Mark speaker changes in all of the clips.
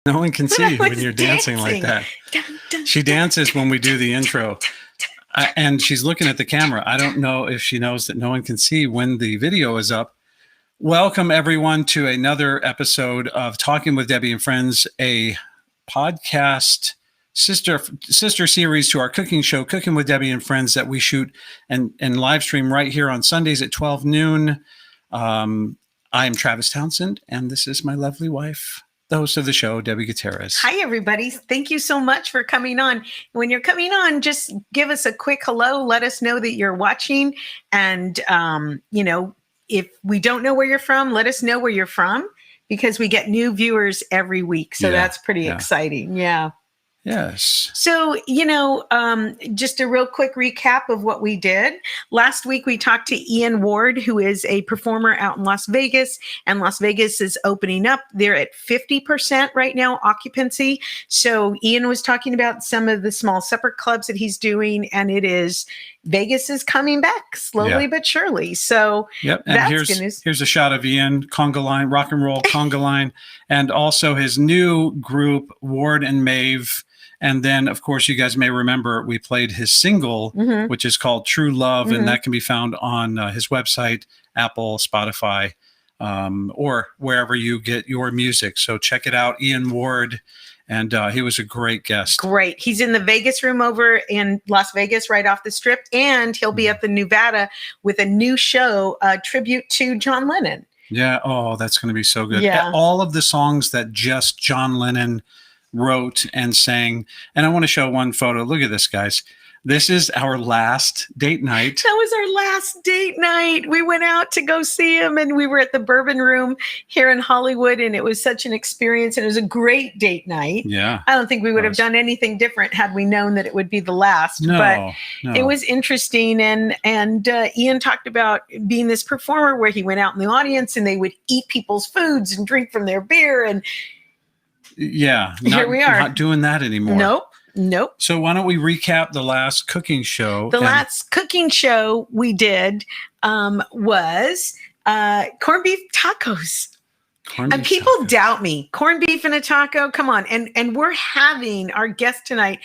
Speaker 1: No one can see when you're dancing like that. She dances when we do the intro. And she's looking at the camera. I don't know if she knows that no one can see when the video is up. Welcome, everyone, to another episode of Talking with Debbie and Friends, a podcast sister series to our cooking show, Cooking with Debbie and Friends, that we shoot and live stream right here on Sundays at 12 noon. I am Travis Townsend, and this is my lovely wife, the host of the show, Debi Gutierrez.
Speaker 2: Hi, everybody. Thank you so much for coming on. When you're coming on, just give us a quick hello. Let us know that you're watching. And, if we don't know where you're from, let us know where you're from, because we get new viewers every week. So that's pretty exciting. Yeah.
Speaker 1: Yes.
Speaker 2: So, just a real quick recap of what we did. Last week, we talked to Ian Ward, who is a performer out in Las Vegas, and Las Vegas is opening up. They're at 50% right now occupancy. So Ian was talking about some of the small supper clubs that he's doing, and Vegas is coming back slowly but surely. So
Speaker 1: and
Speaker 2: that's good news.
Speaker 1: Here's a shot of Ian, conga line, rock and roll conga line, and also his new group, Ward and Maeve. And then, of course, you guys may remember we played his single, which is called True Love, and that can be found on his website, Apple, Spotify, or wherever you get your music. So check it out, Ian Ward. And he was a great guest. Great.
Speaker 2: He's in the Vegas room over in Las Vegas, right off the strip. And he'll be at the Nevada with a new show, a tribute to John Lennon.
Speaker 1: Yeah. Oh, that's going to be so good.
Speaker 2: Yeah.
Speaker 1: All of the songs that just John Lennon wrote and sang. And I want to show one photo. Look at this, guys. This is our last date night.
Speaker 2: That was our last date night. We went out to go see him, and we were at the Bourbon Room here in Hollywood, and it was such an experience, and it was a great date night.
Speaker 1: Yeah.
Speaker 2: I don't think we would have done anything different had we known that it would be the last.
Speaker 1: No.
Speaker 2: It was interesting, and Ian talked about being this performer where he went out in the audience and they would eat people's foods and drink from their beer, and
Speaker 1: here
Speaker 2: we are.
Speaker 1: Not doing that anymore.
Speaker 2: Nope.
Speaker 1: So why don't we recap the last cooking show?
Speaker 2: The last cooking show we did was corned beef tacos. And people doubt me. Corned beef and a taco, come on. And we're having, our guest tonight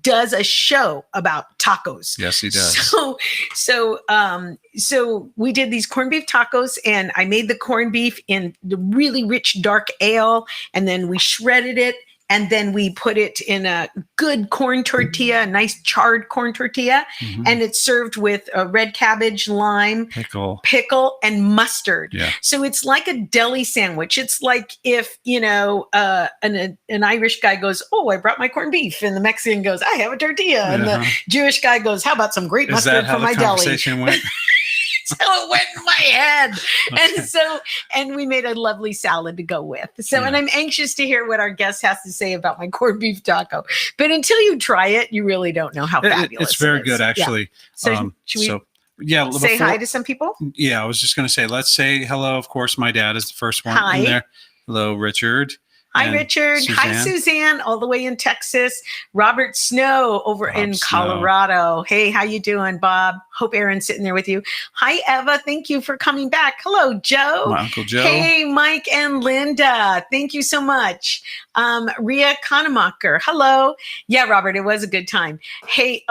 Speaker 2: does a show about tacos.
Speaker 1: Yes, he does.
Speaker 2: So we did these corned beef tacos, and I made the corned beef in the really rich dark ale, and then we shredded it. And then we put it in a good corn tortilla, a nice charred corn tortilla. And it's served with a red cabbage, lime, pickle, and mustard. Yeah. So it's like a deli sandwich. It's like if, an Irish guy goes, "Oh, I brought my corned beef." And the Mexican goes, "I have a tortilla." And the Jewish guy goes, "How about some great mustard for my deli?"
Speaker 1: Went?
Speaker 2: So it went in my head. And we made a lovely salad to go with. And I'm anxious to hear what our guest has to say about my corned beef taco. But until you try it, you really don't know how fabulous
Speaker 1: it's very good, actually.
Speaker 2: Yeah. So should we say hi to some people?
Speaker 1: Yeah, I was just going to say, let's say hello. Of course, my dad is the first one in there. Hello, Richard.
Speaker 2: Hi, Richard. Suzanne. Hi, Suzanne, all the way in Texas. Robert Snow over in Colorado. Hey, how you doing, Bob? Hope Aaron's sitting there with you. Hi, Eva. Thank you for coming back. Hello, Joe.
Speaker 1: My Uncle Joe.
Speaker 2: Hey, Mike and Linda. Thank you so much. Ria Kanemacher. Hello. Yeah, Robert, it was a good time. Hey,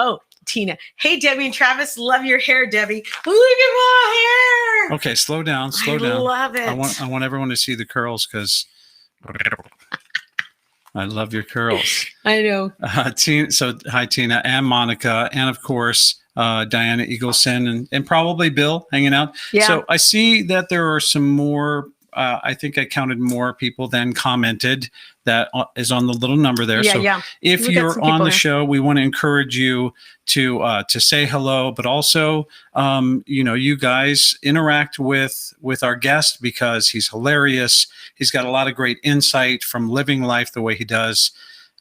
Speaker 2: Tina. Hey, Debbie and Travis. Love your hair, Debbie. Look at my hair.
Speaker 1: Okay, slow down.
Speaker 2: I love it.
Speaker 1: I want everyone to see the curls because I love your curls.
Speaker 2: I know.
Speaker 1: So hi, Tina and Monica, and of course, Diana Eagleson and probably Bill hanging out.
Speaker 2: Yeah.
Speaker 1: So I see that there are some more. I think I counted more people than commented. That is on the little number there. If you're on the show, we want to encourage you to say hello, but also, you guys interact with our guest because he's hilarious. He's got a lot of great insight from living life the way he does,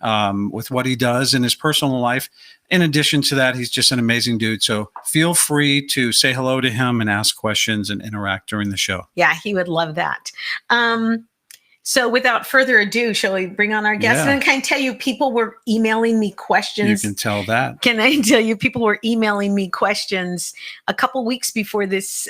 Speaker 1: with what he does in his personal life. In addition to that, he's just an amazing dude. So feel free to say hello to him and ask questions and interact during the show.
Speaker 2: Yeah, he would love that. So without further ado, shall we bring on our guest?
Speaker 1: Yeah.
Speaker 2: And can I tell you, people were emailing me questions.
Speaker 1: You can tell that.
Speaker 2: Can I tell you, people were emailing me questions a couple weeks before this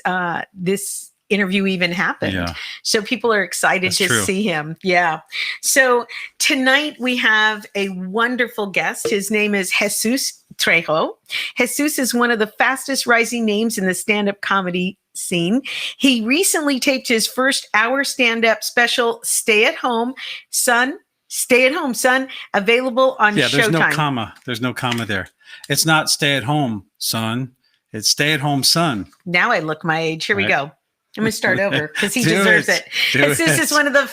Speaker 2: interview even happened.
Speaker 1: Yeah.
Speaker 2: So people are excited to see him. Yeah. So tonight we have a wonderful guest. His name is Jesus Trejo. Jesus is one of the fastest rising names in the stand-up comedy scene. He recently taped his first hour stand-up special, Stay at Home, Son, available on Showtime.
Speaker 1: There's no comma. There's no comma there. It's not stay at home, son. It's stay at home, son.
Speaker 2: Now I look my age. Here we go. I'm going to start over because he deserves it. Jesus is one of the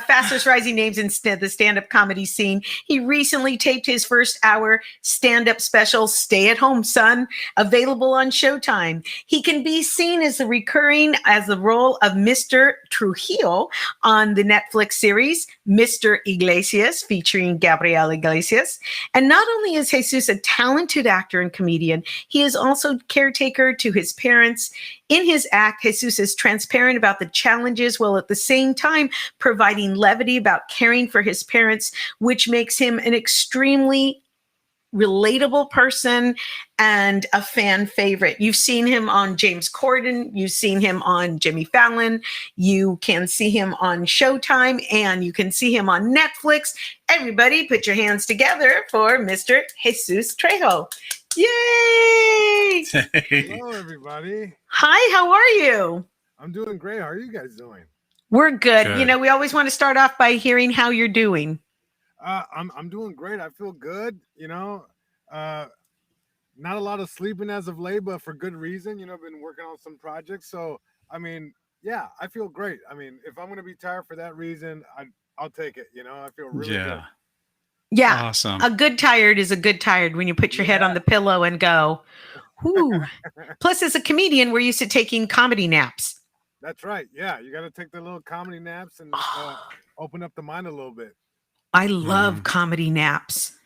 Speaker 2: fastest rising names in the stand-up comedy scene. He recently taped his first hour stand-up special, Stay at Home, Son, available on Showtime. He can be seen as the role of Mr. Trujillo on the Netflix series, Mr. Iglesias, featuring Gabriel Iglesias. And not only is Jesus a talented actor and comedian, he is also caretaker to his parents. In his act, Jesus is transparent about the challenges while at the same time providing levity about caring for his parents, which makes him an extremely relatable person and a fan favorite. You've seen him on James Corden. You've seen him on Jimmy Fallon. You can see him on Showtime, and you can see him on Netflix. Everybody put your hands together for Mr. Jesus Trejo. Yay!
Speaker 3: Hello, everybody.
Speaker 2: Hi, how are you?
Speaker 3: I'm doing great. How are you guys doing?
Speaker 2: We're good. You know, we always want to start off by hearing how you're doing.
Speaker 3: I'm doing great. I feel good. You know, not a lot of sleeping as of late, but for good reason. You know, I've been working on some projects. So, I mean, yeah, I feel great. I mean, if I'm going to be tired for that reason, I'll take it. You know, I feel really good.
Speaker 2: Yeah.
Speaker 1: Awesome.
Speaker 2: A good tired is a good tired when you put your head on the pillow and go, whoo. Plus, as a comedian, we're used to taking comedy naps.
Speaker 3: That's right. Yeah. You got to take the little comedy naps and open up the mind a little bit.
Speaker 2: I love comedy naps.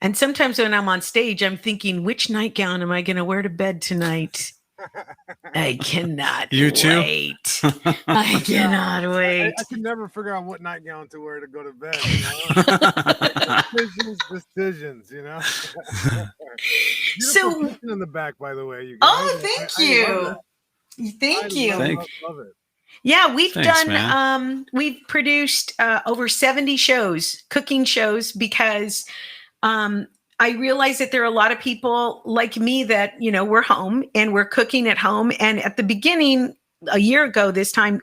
Speaker 2: And sometimes when I'm on stage, I'm thinking, which nightgown am I going to wear to bed tonight? I cannot wait. I cannot wait.
Speaker 3: I can never figure out what nightgown to wear to go to bed. You know? Decisions, you know.
Speaker 2: So
Speaker 3: in the back, by the way, you guys.
Speaker 2: Oh, thank you. Thank you.
Speaker 3: Love it.
Speaker 2: Yeah, we've produced over 70 shows, cooking shows, because I realize that there are a lot of people like me that, you know, we're home and we're cooking at home. And at the beginning, a year ago this time,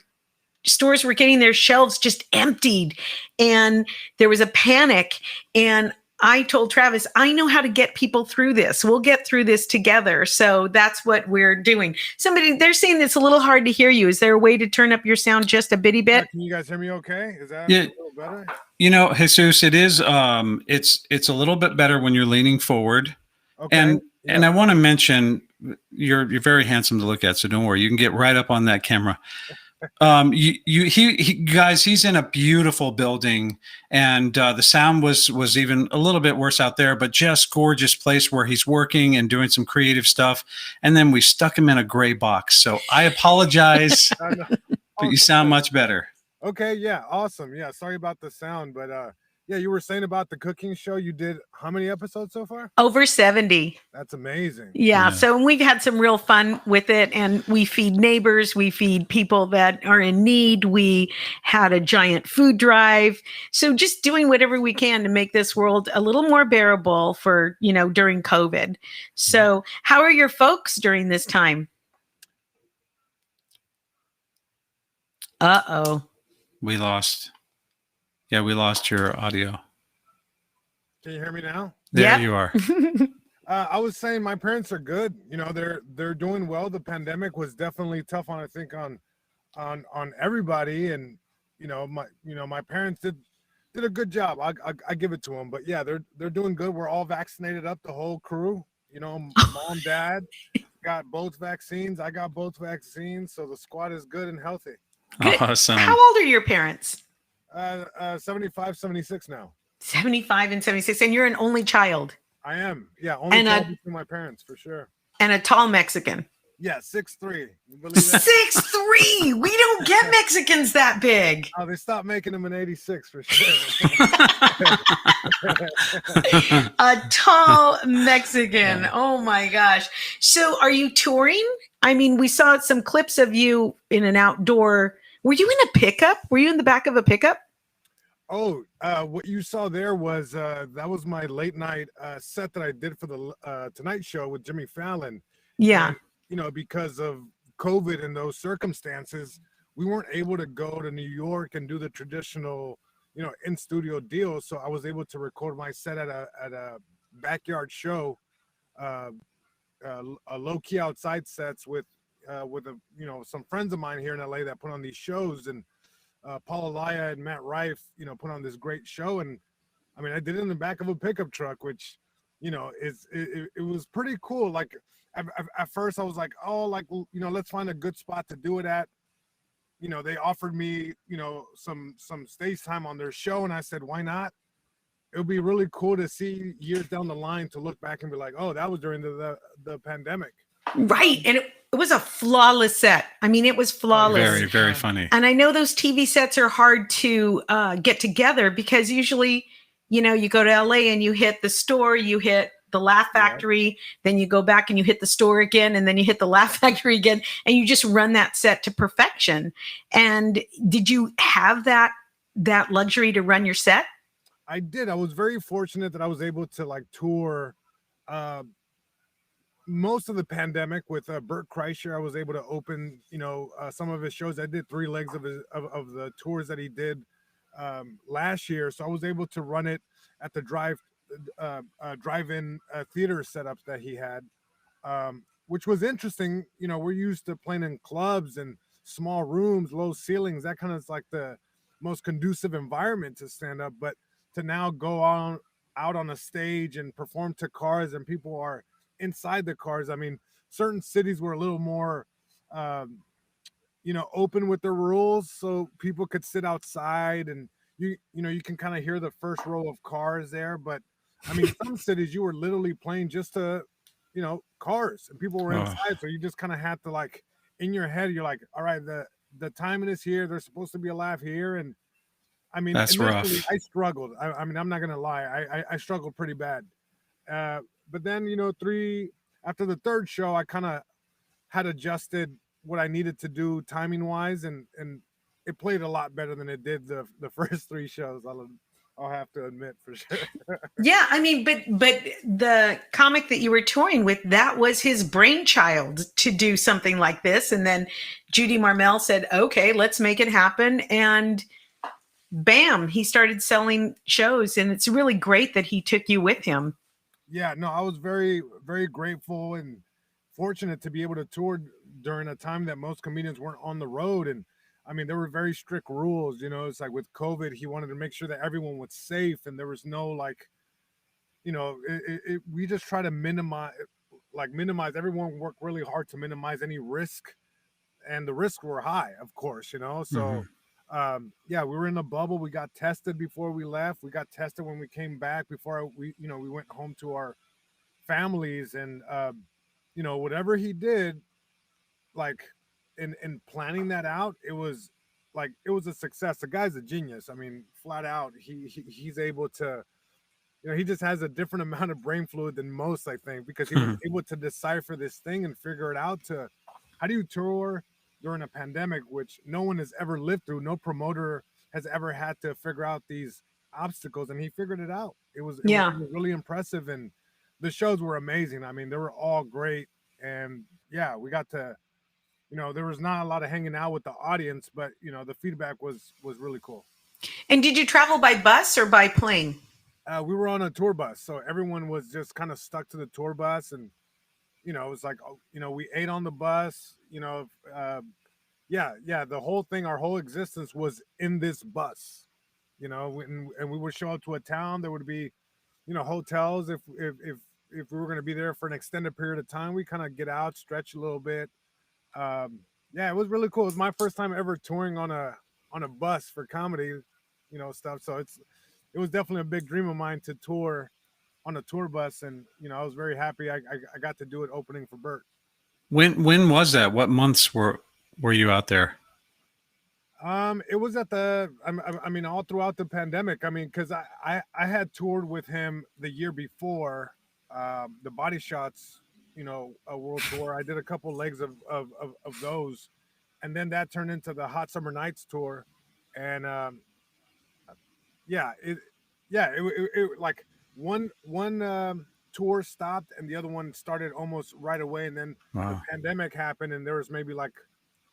Speaker 2: stores were getting their shelves just emptied and there was a panic. And I told Travis, I know how to get people through this. We'll get through this together. So that's what we're doing. They're saying it's a little hard to hear you. Is there a way to turn up your sound just a bitty bit?
Speaker 3: Can you guys hear me okay? Is that a little better?
Speaker 1: You know, Jesus, it is, it's a little bit better when you're leaning forward. Okay. And I want to mention, you're very handsome to look at, so don't worry. You can get right up on that camera. Guys, he's in a beautiful building, and the sound was even a little bit worse out there, but just gorgeous place where he's working and doing some creative stuff. And then we stuck him in a gray box. So I apologize, but you sound much better.
Speaker 3: Okay. Yeah. Awesome. Yeah. Sorry about the sound, but yeah, you were saying about the cooking show. You did how many episodes so far?
Speaker 2: Over 70.
Speaker 3: That's amazing.
Speaker 2: Yeah. So we've had some real fun with it, and we feed neighbors. We feed people that are in need. We had a giant food drive. So just doing whatever we can to make this world a little more bearable for, you know, during COVID. So how are your folks during this time? Uh-oh.
Speaker 1: We lost your audio.
Speaker 3: Can you hear me now?
Speaker 1: There you are.
Speaker 3: I was saying my parents are good. You know, they're doing well. The pandemic was definitely tough on, I think, on everybody. And my parents did a good job. I give it to them. But yeah, they're doing good. We're all vaccinated up, the whole crew. You know, mom, dad got both vaccines. I got both vaccines. So the squad is good and healthy.
Speaker 2: Good.
Speaker 1: Awesome.
Speaker 2: How old are your parents?
Speaker 3: 75, 76 now.
Speaker 2: 75 and 76. And you're an only child.
Speaker 3: I am. Yeah. Only child between my parents, for sure.
Speaker 2: And a tall Mexican.
Speaker 3: Yeah, 6'3". You believe that?
Speaker 2: 6'3". We don't get Mexicans that big.
Speaker 3: Oh, they stopped making them in '86 for sure.
Speaker 2: A tall Mexican. Yeah. Oh my gosh. So are you touring? I mean, we saw some clips of you in an outdoor. Were you in a pickup? Were you in the back of a pickup?
Speaker 3: Oh, what you saw there was that was my late night set that I did for the Tonight Show with Jimmy Fallon.
Speaker 2: Yeah.
Speaker 3: And, you know, because of COVID and those circumstances, we weren't able to go to New York and do the traditional, you know, in studio deal. So I was able to record my set at a backyard show, a low key outside sets with you know, some friends of mine here in LA that put on these shows, and Paul Alaya and Matt Rife, you know, put on this great show. And I mean, I did it in the back of a pickup truck, which, you know, it was pretty cool. Like at first I was like, oh, like, you know, let's find a good spot to do it at. You know, they offered me, you know, some stage time on their show, and I said, why not? It would be really cool to see years down the line to look back and be like, oh, that was during the pandemic.
Speaker 2: Right. And it was a flawless set. I mean, it was flawless.
Speaker 1: Very, very funny.
Speaker 2: And I know those TV sets are hard to get together because usually, you know, you go to LA and you hit the store, you hit the Laugh Factory, then you go back and you hit the store again, and then you hit the Laugh Factory again, and you just run that set to perfection. And did you have that luxury to run your set?
Speaker 3: I did. I was very fortunate that I was able to like tour most of the pandemic with Bert Kreischer. I was able to open, you know, some of his shows. I did 3 legs of the tours that he did last year. So I was able to run it at the drive-in theater setups that he had, which was interesting. You know, we're used to playing in clubs and small rooms, low ceilings. That kind of is like the most conducive environment to stand up, but to now go out on a stage and perform to cars, and people are inside the cars. I mean, certain cities were a little more, you know, open with the rules, so people could sit outside, and you know, you can kind of hear the first row of cars there. But I mean, some cities you were literally playing just to, you know, cars, and people were inside, so you just kind of had to, like, in your head, you're like, all right, the timing is here. There's supposed to be a laugh here, and I mean,
Speaker 1: that's rough.
Speaker 3: I struggled. I mean, I'm not gonna lie, I struggled pretty bad. But then, you know, after the third show, I kind of had adjusted what I needed to do timing wise, and it played a lot better than it did the first 3 shows. I'll have to admit, for sure.
Speaker 2: Yeah, I mean, but the comic that you were touring with, that was his brainchild to do something like this, and then Judy Marmel said, "Okay, let's make it happen," and bam, he started selling shows, and it's really great that he took you with him.
Speaker 3: Yeah, no, I was very, very grateful and fortunate to be able to tour during a time that most comedians weren't on the road. And I mean, there were very strict rules, you know. It's like with COVID, he wanted to make sure that everyone was safe, and there was no, like, you know, we just try to minimize. Everyone worked really hard to minimize any risk, and the risks were high, of course, you know. So yeah, we were in a bubble. We got tested before we left. We got tested when we came back, before we went home to our families. And you know, whatever he did, like, in planning that out, it was a success. The guy's a genius. I mean, flat out, he's able to, you know, he just has a different amount of brain fluid than most, I think, because he was able to decipher this thing and figure it out. To how do you tour during a pandemic, which no one has ever lived through? No promoter has ever had to figure out these obstacles, and he figured it out. It was really impressive, and the shows were amazing. I mean, they were all great, and yeah, we got to, you know, there was not a lot of hanging out with the audience, but you know, the feedback was really cool.
Speaker 2: And did you travel by bus or by plane?
Speaker 3: We were on a tour bus, so everyone was just kind of stuck to the tour bus, and you know, it was like, you know, we ate on the bus, you know, the whole thing, our whole existence was in this bus, you know, and we would show up to a town. There would be, you know, hotels. If we were going to be there for an extended period of time, we kind of get out, stretch a little bit. Yeah, it was really cool. It was my first time ever touring on a bus for comedy, you know, stuff. So it was definitely a big dream of mine to tour on a tour bus, and you know, I was very happy I got to do it opening for Bert.
Speaker 1: When was that? What months were you out there?
Speaker 3: It was at I mean, all throughout the pandemic. I mean, because I had toured with him the year before, the Body Shots, a world tour. I did a couple legs of those, and then that turned into the Hot Summer Nights tour, and it like one tour stopped and the other one started almost right away, and then the pandemic happened, and there was maybe like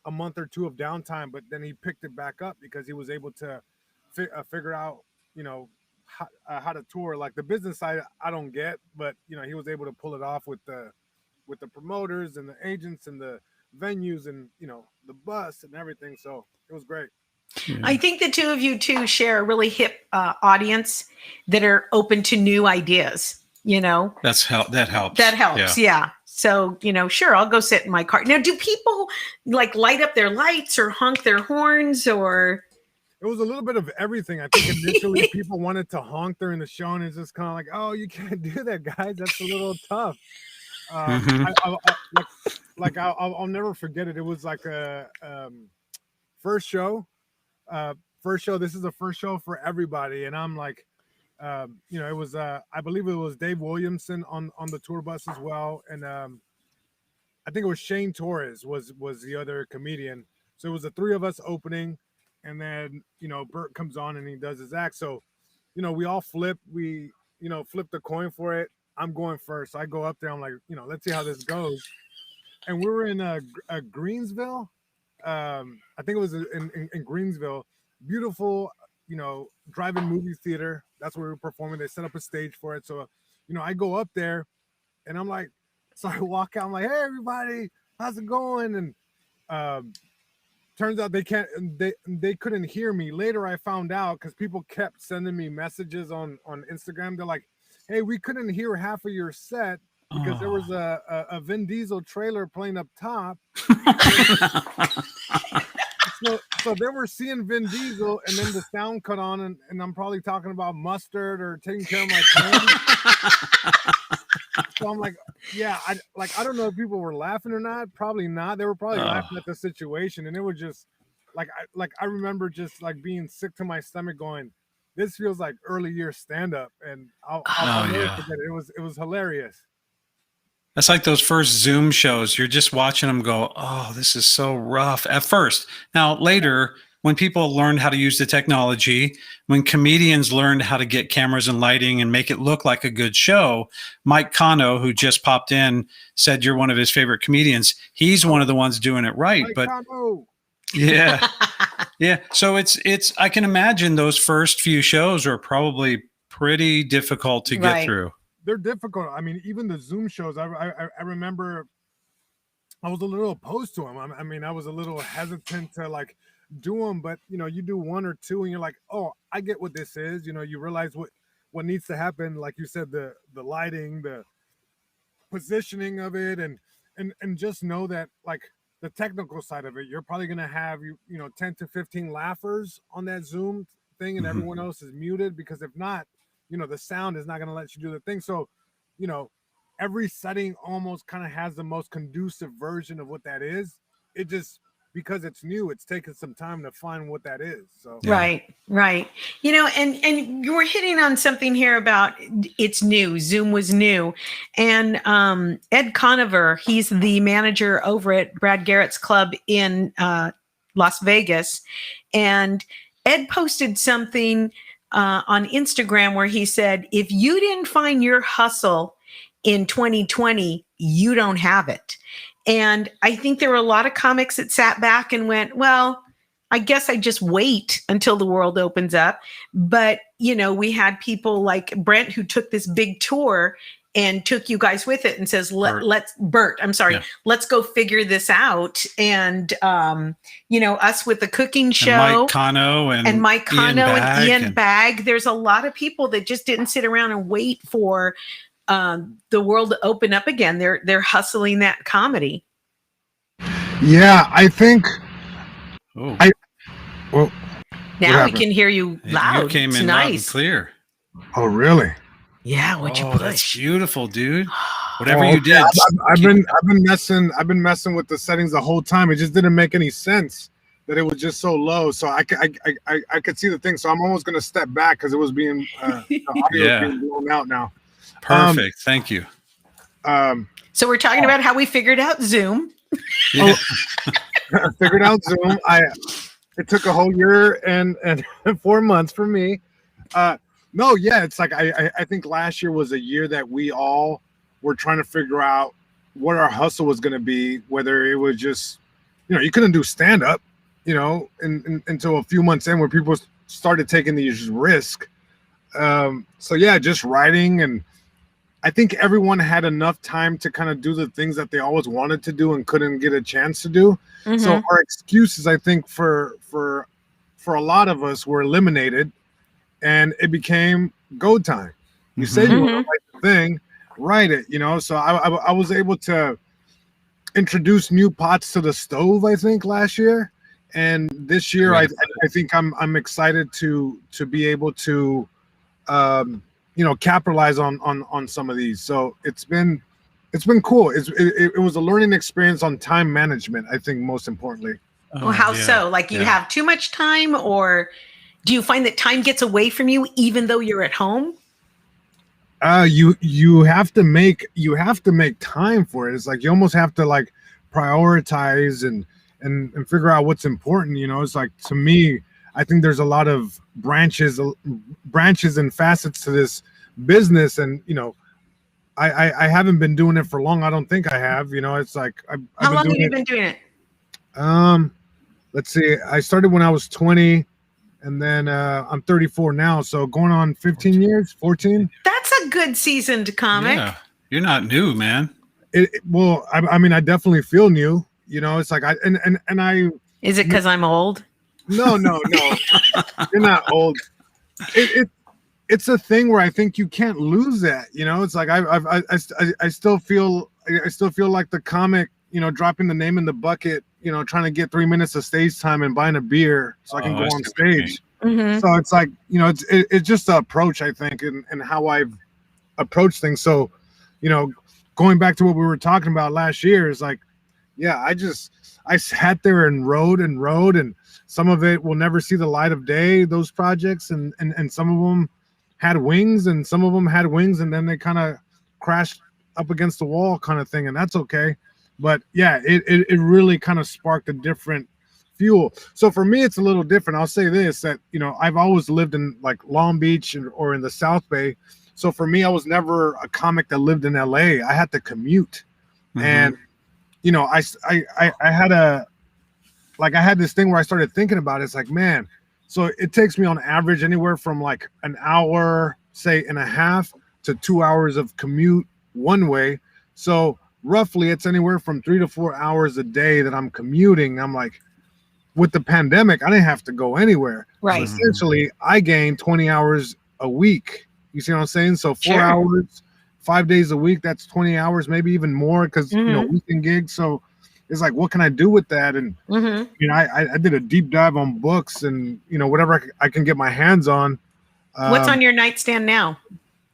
Speaker 3: a month or two of downtime, but then he picked it back up because he was able to figure out, how to tour. Like the business side, I don't get, but he was able to pull it off with the promoters and the agents and the venues and the bus and everything. So it was great.
Speaker 2: Yeah. I think the two of you too share a really hip audience that are open to new ideas.
Speaker 1: That helps.
Speaker 2: That helps. Yeah. So, sure, I'll go sit in my car. Now, do people like light up their lights or honk their horns, or?
Speaker 3: It was a little bit of everything. I think initially people wanted to honk during the show, and it's just kind of like, oh, you can't do that, guys. That's a little tough. I'll never forget it. It was like a first show. This is the first show for everybody, and I'm like, it was I believe it was Dave Williamson on the tour bus as well, and I think it was Shane Torres was the other comedian. So it was the three of us opening, and then Bert comes on and he does his act. So we all flip the coin for it. I'm going first. I go up there. I'm like, let's see how this goes. And we were in Greensville. I think it was in Greensville. Beautiful, drive-in movie theater. That's where we were performing. They set up a stage for it. So, I go up there and I'm like, so I walk out. I'm like, hey, everybody, how's it going? And turns out they couldn't hear me. Later, I found out because people kept sending me messages on Instagram. They're like, hey, we couldn't hear half of your set because there was a Vin Diesel trailer playing up top. So they were seeing Vin Diesel, and then the sound cut on, and I'm probably talking about mustard or taking care of my plane. So I'm like, yeah, I don't know if people were laughing or not. Probably not. They were probably laughing at the situation, and it was just I remember just like being sick to my stomach, going, this feels like early year stand up, and I'll never forget it. It was hilarious.
Speaker 1: That's like those first Zoom shows. You're just watching them go, oh, this is so rough at first. Now, later, when people learned how to use the technology, when comedians learned how to get cameras and lighting and make it look like a good show, Mike Cano, who just popped in, said you're one of his favorite comedians. He's one of the ones doing it right.
Speaker 3: Mike
Speaker 1: but
Speaker 3: Cano.
Speaker 1: Yeah. Yeah. So it's I can imagine those first few shows are probably pretty difficult to get through.
Speaker 3: They're difficult. I mean, even the Zoom shows, I remember I was a little opposed to them. I mean, I was a little hesitant to like do them, but you do one or two and you're like, oh, I get what this is. You realize what needs to happen. Like you said, the lighting, the positioning of it, and just know that like the technical side of it, you're probably going to have, 10 to 15 laughers on that Zoom thing, and everyone else is muted, because if not, the sound is not going to let you do the thing. So, every setting almost kind of has the most conducive version of what that is. It just, because it's new, it's taken some time to find what that is. So
Speaker 2: Right. And you were hitting on something here about it's new. Zoom was new. And Ed Conover, he's the manager over at Brad Garrett's club in Las Vegas. And Ed posted something on Instagram where he said, if you didn't find your hustle in 2020, you don't have it. And I think there were a lot of comics that sat back and went, well, I guess I just wait until the world opens up. But, we had people like Brent who took this big tour and took you guys with it and says, let's go figure this out. And, us with the cooking show.
Speaker 1: And Mike Cano and
Speaker 2: Ian Bagg. There's a lot of people that just didn't sit around and wait for the world to open up again. They're hustling that comedy.
Speaker 3: Yeah, I think.
Speaker 2: Now we can hear you loud.
Speaker 1: You came
Speaker 2: it's
Speaker 1: in
Speaker 2: nice.
Speaker 1: loud and clear.
Speaker 3: Oh, really?
Speaker 2: Yeah, what'd you push?
Speaker 1: That's beautiful, dude. whatever you did.
Speaker 3: I've been messing with the settings the whole time. It just didn't make any sense that it was just so low. So I could see the thing. So I'm almost gonna step back because it was being the audio was being blown out now.
Speaker 1: Perfect. Thank you.
Speaker 2: So we're talking about how we figured out Zoom.
Speaker 1: Yeah.
Speaker 3: Figured out Zoom. It took a whole year and 4 months for me. It's like I think last year was a year that we all were trying to figure out what our hustle was going to be, whether it was just, you couldn't do stand up, until a few months in where people started taking these risks. Just writing, and I think everyone had enough time to kind of do the things that they always wanted to do and couldn't get a chance to do. Mm-hmm. So our excuses, I think, for a lot of us were eliminated, and it became go time. You say you want to write the thing, write it, So I was able to introduce new pots to the stove, I think, last year. And this year, I think I'm excited to be able to capitalize on some of these. So it's been cool. It was a learning experience on time management, I think, most importantly.
Speaker 2: Well, how so? Like, you have too much time, or do you find that time gets away from you even though you're at home?
Speaker 3: You have to make time for it. It's like you almost have to like prioritize and figure out what's important. It's like, to me, I think there's a lot of branches and facets to this business, and I haven't been doing it for long. I don't think I have. It's like
Speaker 2: how long have you been doing it?
Speaker 3: Let's see. I started when I was 20, and then I'm 34 now, so going on 15 years, 14.
Speaker 2: That's a good seasoned comic.
Speaker 1: Yeah, you're not new, man.
Speaker 3: I mean, I definitely feel new. It's like I.
Speaker 2: Is it because I'm old?
Speaker 3: No. You're not old. It's a thing where I think you can't lose that. It's like I still feel like the comic, dropping the name in the bucket, trying to get 3 minutes of stage time and buying a beer so I can go on stage. Mm-hmm. So it's like, it's just the approach, I think, and how I've approached things. So, going back to what we were talking about last year is like, I sat there and wrote, and some of it will never see the light of day, those projects, and some of them had wings, and some of them had wings, and then they kind of crashed up against the wall kind of thing, and that's okay. But yeah, it really kind of sparked a different fuel. So for me, it's a little different. I'll say this, that, I've always lived in like Long Beach or in the South Bay. So for me, I was never a comic that lived in LA. I had to commute. Mm-hmm. And, I had this thing where I started thinking about it. It's like, man, so it takes me on average anywhere from like an hour, say, and a half to 2 hours of commute one way. So roughly it's anywhere from 3 to 4 hours a day that I'm commuting. I'm like, with the pandemic, I didn't have to go anywhere.
Speaker 2: Right.
Speaker 3: So essentially, I gained 20 hours a week. You see what I'm saying? So 4 hours, 5 days a week, that's 20 hours, maybe even more, because, weekend gigs. So it's like, what can I do with that? And, I did a deep dive on books and, whatever I can get my hands on.
Speaker 2: What's on your nightstand now,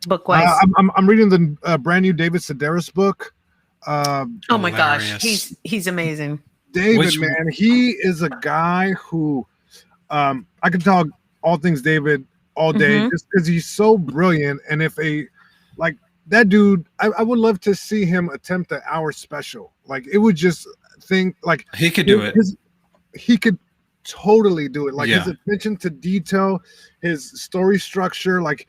Speaker 2: book-wise?
Speaker 3: I'm reading the brand new David Sedaris book.
Speaker 2: Oh my gosh, he's amazing.
Speaker 3: David, man, he is a guy who I can talk all things David all day, just because he's so brilliant. And if that dude, I would love to see him attempt an hour special. Like, it would just think like
Speaker 1: he could do it.
Speaker 3: He could totally do it. Like his attention to detail, his story structure, like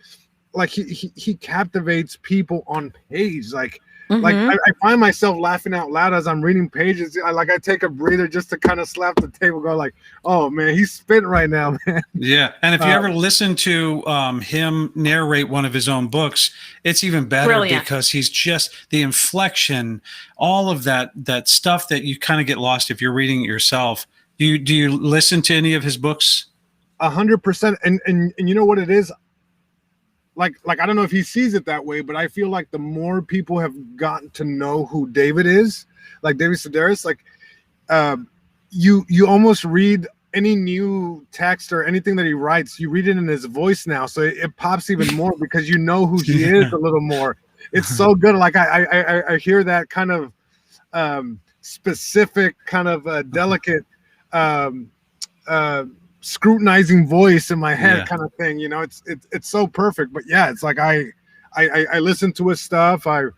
Speaker 3: he captivates people on page. Like I find myself laughing out loud as I'm reading pages. I take a breather just to kind of slap the table, go like, oh man, he's spitting right now, man.
Speaker 1: Yeah. And if you ever listen to him narrate one of his own books, it's even better because he's just the inflection, all of that stuff that you kind of get lost if you're reading it yourself. Do you listen to any of his books?
Speaker 3: 100%. And you know what it is? Like I don't know if he sees it that way, but I feel like the more people have gotten to know who David is, like David Sedaris, like you almost read any new text or anything that he writes, you read it in his voice now, so it pops even more because you know who he is a little more. it's so good. Like I hear that kind of specific, kind of delicate, scrutinizing voice in my head, kind of thing. You know, it's so perfect. But yeah, it's like I listen to his stuff. I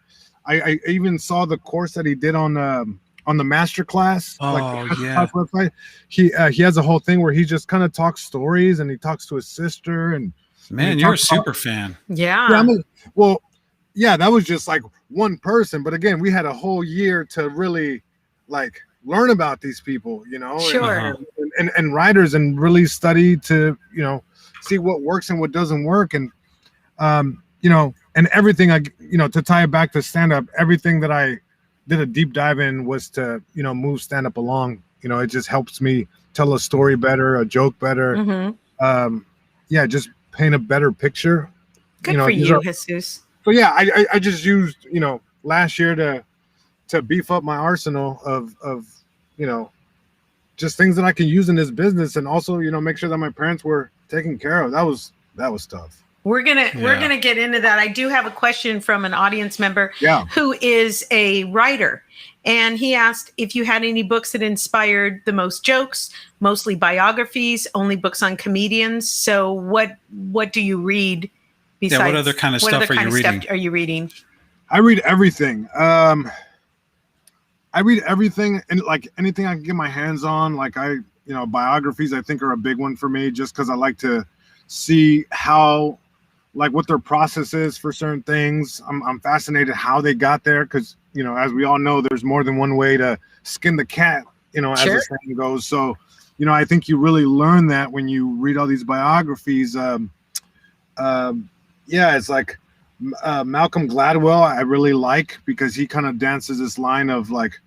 Speaker 3: even saw the course that he did on the master class. Website. He has a whole thing where he just kind of talks stories, and he talks to his sister. And
Speaker 1: man, you're a super fan.
Speaker 2: Yeah.
Speaker 3: I mean, well, yeah, that was just like one person. But again, we had a whole year to really like learn about these people, you know,
Speaker 2: sure,
Speaker 3: and writers, and really study to, you know, see what works and what doesn't work. And you know, and everything to tie it back to stand-up, everything that I did a deep dive in was to, you know, move stand-up along. You know, it just helps me tell a story better, a joke better. Just paint a better picture.
Speaker 2: Good for you, Jesus.
Speaker 3: So yeah, I just used, you know, last year to beef up my arsenal of you know, just things that I can use in this business, and also, you know, make sure that my parents were taken care of. That was tough.
Speaker 2: We're gonna get into that. I do have a question from an audience member who is a writer, and he asked if you had any books that inspired the most jokes, mostly biographies, only books on comedians. So what do you read? Besides,
Speaker 1: what other kind of stuff are you reading?
Speaker 3: I read everything. I read everything, and like anything I can get my hands on. Like biographies I think are a big one for me, just because I like to see how, like, what their process is for certain things. I'm fascinated how they got there, because, you know, as we all know, there's more than one way to skin the cat, you know, as the saying goes. So, you know, I think you really learn that when you read all these biographies. It's like Malcolm Gladwell I really like, because he kind of dances this line of like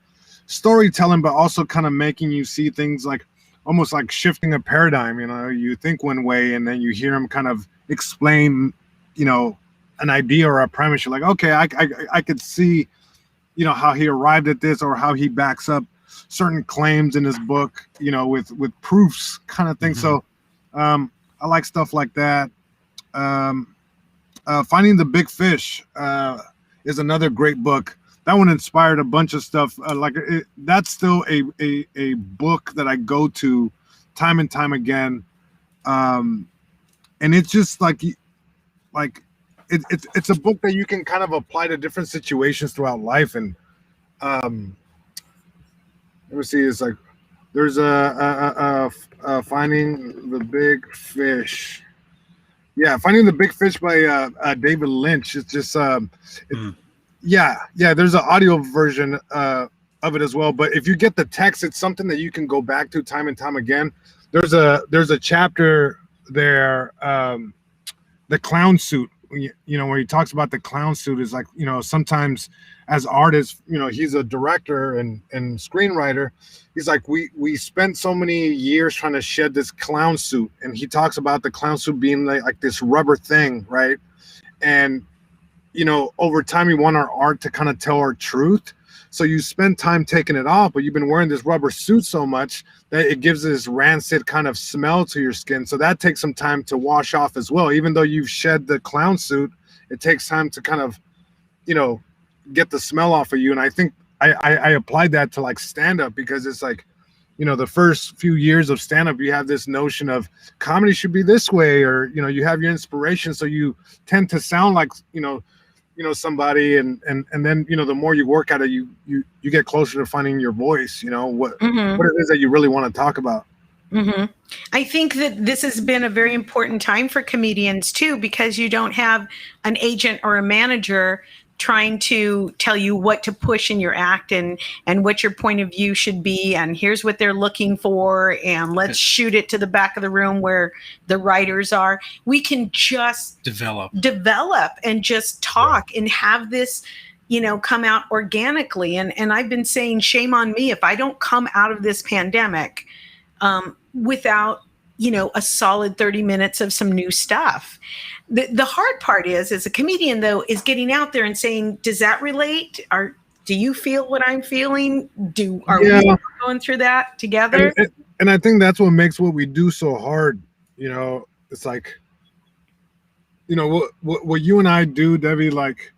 Speaker 3: storytelling, but also kind of making you see things like almost like shifting a paradigm. You know, you think one way and then you hear him kind of explain, you know, an idea or a premise. You're like, okay, I could see, you know, how he arrived at this, or how he backs up certain claims in his book, you know, with proofs kind of thing. So I like stuff like that. Finding the Big Fish is another great book. That one inspired a bunch of stuff. That's still a book that I go to time and time again. And it's just it's a book that you can kind of apply to different situations throughout life. And let me see, it's like there's a Finding the Big Fish. Yeah, Finding the Big Fish by David Lynch. It's just there's an audio version of it as well. But if you get the text, it's something that you can go back to time and time again. There's a chapter there, the clown suit. You know, where he talks about the clown suit is like, you know, sometimes as artists, you know, he's a director and screenwriter. He's like, we spent so many years trying to shed this clown suit, and he talks about the clown suit being like this rubber thing, right? And, you know, over time we want our art to kind of tell our truth. So you spend time taking it off, but you've been wearing this rubber suit so much that it gives this rancid kind of smell to your skin. So that takes some time to wash off as well. Even though you've shed the clown suit, it takes time to kind of, you know, get the smell off of you. And I think I applied that to like stand-up, because it's like, you know, the first few years of stand-up, you have this notion of comedy should be this way, or, you know, you have your inspiration. So you tend to sound like, you know, somebody, and then, you know, the more you work at it, you get closer to finding your voice, you know, what it is that you really want to talk about.
Speaker 2: I think that this has been a very important time for comedians too, because you don't have an agent or a manager trying to tell you what to push in your act and what your point of view should be, and here's what they're looking for, and let's shoot it to the back of the room where the writers are. We can just develop and just talk and have this, you know, come out organically. And I've been saying, shame on me if I don't come out of this pandemic without, you know, a solid 30 minutes of some new stuff. The hard part is, as a comedian though, is getting out there and saying, does that relate? Do you feel what I'm feeling? Are we going through that together?
Speaker 3: And I think that's what makes what we do so hard. You know, it's like, you know, what you and I do, Debbie, like,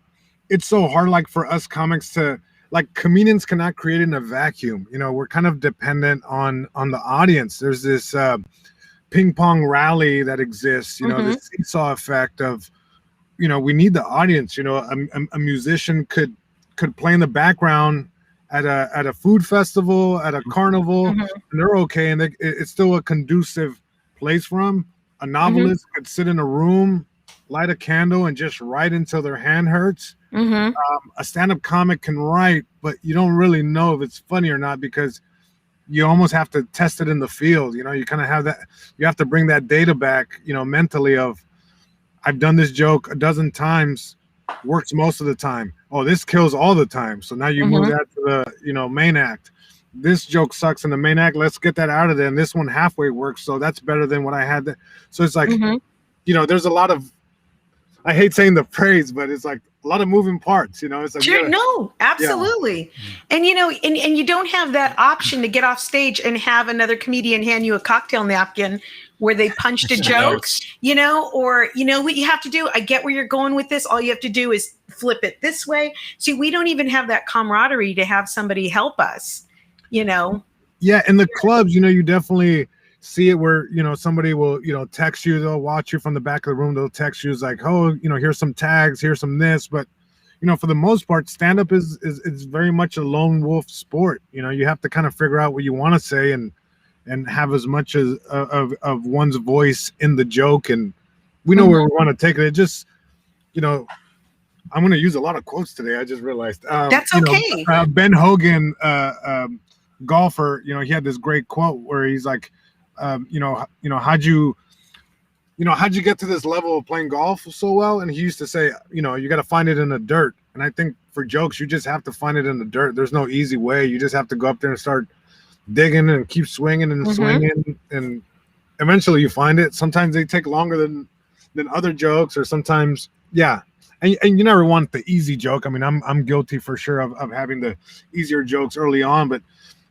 Speaker 3: it's so hard, like for us comics to, like, comedians cannot create in a vacuum. You know, we're kind of dependent on the audience. There's this ping pong rally that exists, you know, the seesaw effect of, you know, we need the audience. You know, a musician could play in the background at a food festival, at a carnival, and they're okay, and it's still a conducive place for them. A novelist could sit in a room, light a candle, and just write until their hand hurts. A stand-up comic can write, but you don't really know if it's funny or not, because you almost have to test it in the field. You know, you kind of have that, you have to bring that data back, you know, mentally of, I've done this joke a dozen times, works most of the time. Oh, this kills all the time. So now you move that to the, you know, main act. This joke sucks in the main act. Let's get that out of there. And this one halfway works. So that's better than what I had. So it's like, you know, there's a lot of, I hate saying the praise, but it's like a lot of moving parts, you know. It's like,
Speaker 2: sure, no, absolutely. Yeah. And, you know, and you don't have that option to get off stage and have another comedian hand you a cocktail napkin where they punched a joke, you know, or, you know, what you have to do. I get where you're going with this. All you have to do is flip it this way. See, we don't even have that camaraderie to have somebody help us, you know.
Speaker 3: Yeah, in the clubs, you know, you definitely see it where, you know, somebody will, you know, text you, they'll watch you from the back of the room, they'll text you, it's like, oh, you know, here's some tags, here's some this. But, you know, for the most part, stand-up is very much a lone wolf sport. You know, you have to kind of figure out what you want to say and have as much as of one's voice in the joke, and we know where we want to take it. It just, you know, I'm going to use a lot of quotes today. I just realized.
Speaker 2: That's okay.
Speaker 3: You know, Ben Hogan, golfer, you know, he had this great quote where he's like, you know, how'd you get to this level of playing golf so well? And he used to say, you know, you got to find it in the dirt. And I think for jokes, you just have to find it in the dirt. There's no easy way. You just have to go up there and start digging and keep swinging and swinging, and eventually you find it. Sometimes they take longer than other jokes, or sometimes, yeah. And you never want the easy joke. I mean, I'm guilty for sure of having the easier jokes early on, but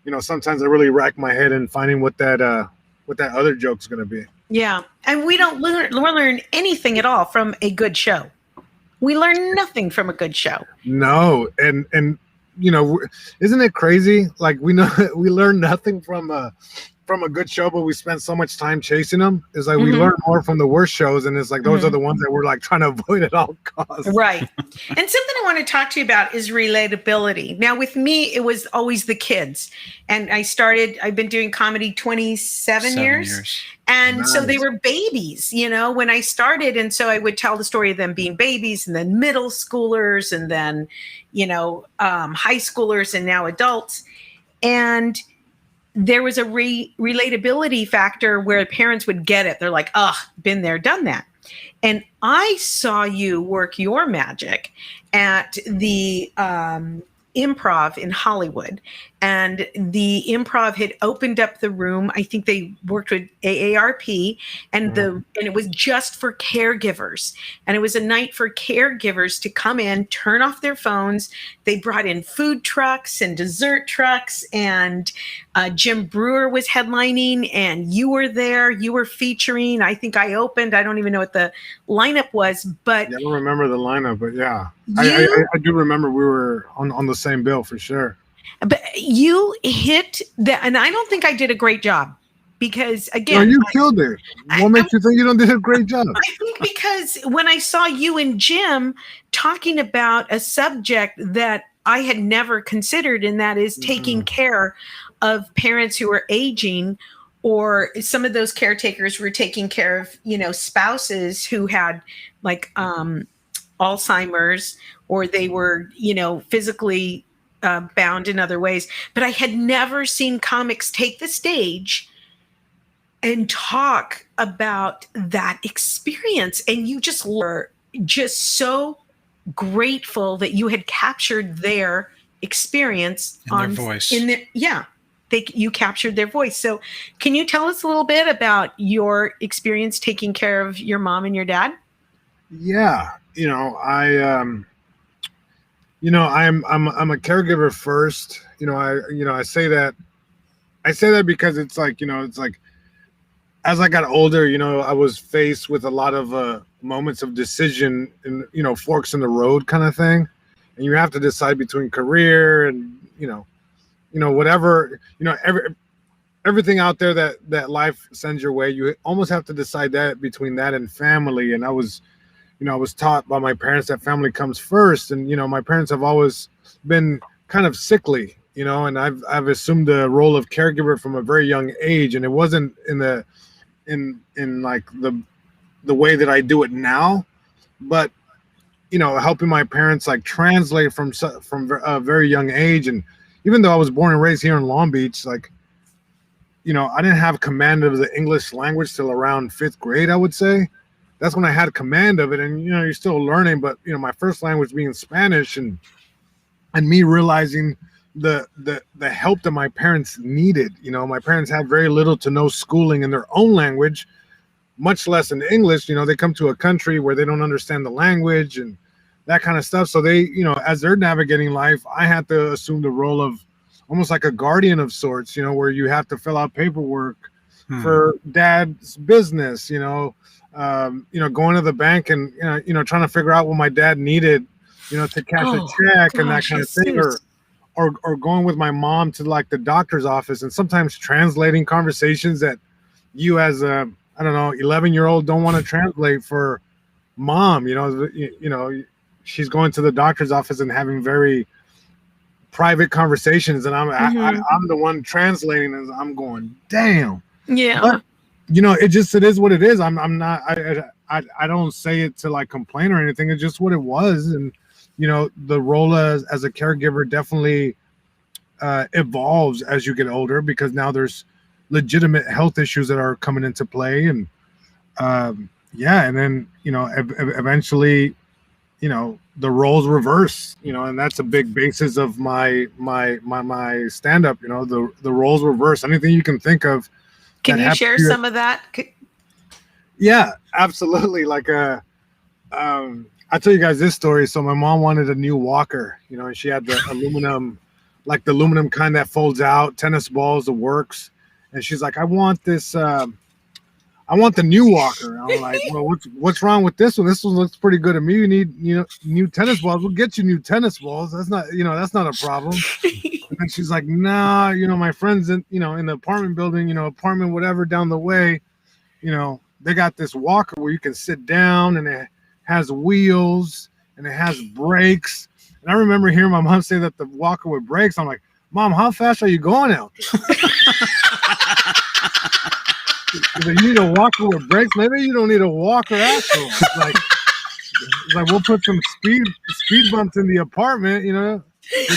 Speaker 3: you know, sometimes I really rack my head in finding what that other joke's going to be.
Speaker 2: Yeah, and we don't learn anything at all from a good show. We learn nothing from a good show.
Speaker 3: No, and you know, isn't it crazy? Like, we know we learn nothing from a good show, but we spend so much time chasing them. It's like we learn more from the worst shows, and it's like those are the ones that we're like trying to avoid at all costs.
Speaker 2: Right. And something I want to talk to you about is relatability. Now, with me, it was always the kids, and I've been doing comedy 27 years. And nice. So they were babies, you know, when I started. And so I would tell the story of them being babies, and then middle schoolers, and then, you know, high schoolers, and now adults. And there was a relatability factor where parents would get it. They're like, oh, been there, done that. And I saw you work your magic at the Improv in Hollywood, and the Improv had opened up the room. I think they worked with AARP, and it was just for caregivers. And it was a night for caregivers to come in, turn off their phones. They brought in food trucks and dessert trucks, and Jim Brewer was headlining, and you were there. You were featuring. I think I opened. I don't even know what the lineup was, but
Speaker 3: I don't remember the lineup, but yeah, I do remember we were on the same bill for sure.
Speaker 2: But you hit that, and I don't think I did a great job, because again,
Speaker 3: no, you killed it. What makes you think you don't did a great job?
Speaker 2: I think because when I saw you and Jim talking about a subject that I had never considered, and that is taking care of parents who are aging, or some of those caretakers were taking care of, you know, spouses who had like Alzheimer's, or they were, you know, physically bound in other ways. But I had never seen comics take the stage and talk about that experience. And you just were just so grateful that you had captured their experience
Speaker 1: their voice.
Speaker 2: You captured their voice. So can you tell us a little bit about your experience taking care of your mom and your dad?
Speaker 3: Yeah. You know, I'm a caregiver first. I say that because it's like, it's like, as I got older, I was faced with a lot of moments of decision and, forks in the road kind of thing. and you have to decide between career and whatever, everything out there that life sends your way. You almost have to decide that between that and family. And I was taught by my parents that family comes first. And my parents have always been kind of sickly, and I've assumed the role of caregiver from a very young age, and it wasn't in like the way that I do it now, but helping my parents like translate from a very young age. And even though I was born and raised here in Long Beach, like I didn't have command of the English language till around 5th grade, I would say. That's when I had command of it. And you're still learning, but my first language being Spanish, and me realizing the help that my parents needed. My parents had very little to no schooling in their own language, much less in English. They come to a country where they don't understand the language and that kind of stuff. So they, as they're navigating life, I had to assume the role of almost like a guardian of sorts, where you have to fill out paperwork for dad's business, going to the bank and, trying to figure out what my dad needed, to cash a check and that kind of thing, or going with my mom to like the doctor's office, and sometimes translating conversations that you as a, 11-year-old don't want to translate for mom. She's going to the doctor's office and having very private conversations, and I'm the one translating, and I'm going, damn.
Speaker 2: Yeah.
Speaker 3: But, it is what it is. I'm not, I don't say it to like complain or anything. It's just what it was. And, the role as a caregiver definitely evolves as you get older, because now there's legitimate health issues that are coming into play. And and then, eventually, the roles reverse, and that's a big basis of my stand-up, the roles reverse. Anything you can think of.
Speaker 2: Can you share some of that?
Speaker 3: Yeah, absolutely. Like, I'll tell you guys this story. So my mom wanted a new walker, and she had the aluminum kind that folds out, tennis balls, the works. And she's like, I want this, I want the new walker. And I'm like, well, what's wrong with this one? This one looks pretty good to me. You need, new tennis balls. We'll get you new tennis balls. That's not a problem. And she's like, nah, my friends in the apartment building, apartment, whatever down the way, they got this walker where you can sit down, and it has wheels and it has brakes. And I remember hearing my mom say that the walker with brakes. I'm like, Mom, how fast are you going out there? You need a walker with brakes. Maybe you don't need a walker after all. It's like we'll put some speed bumps in the apartment. You're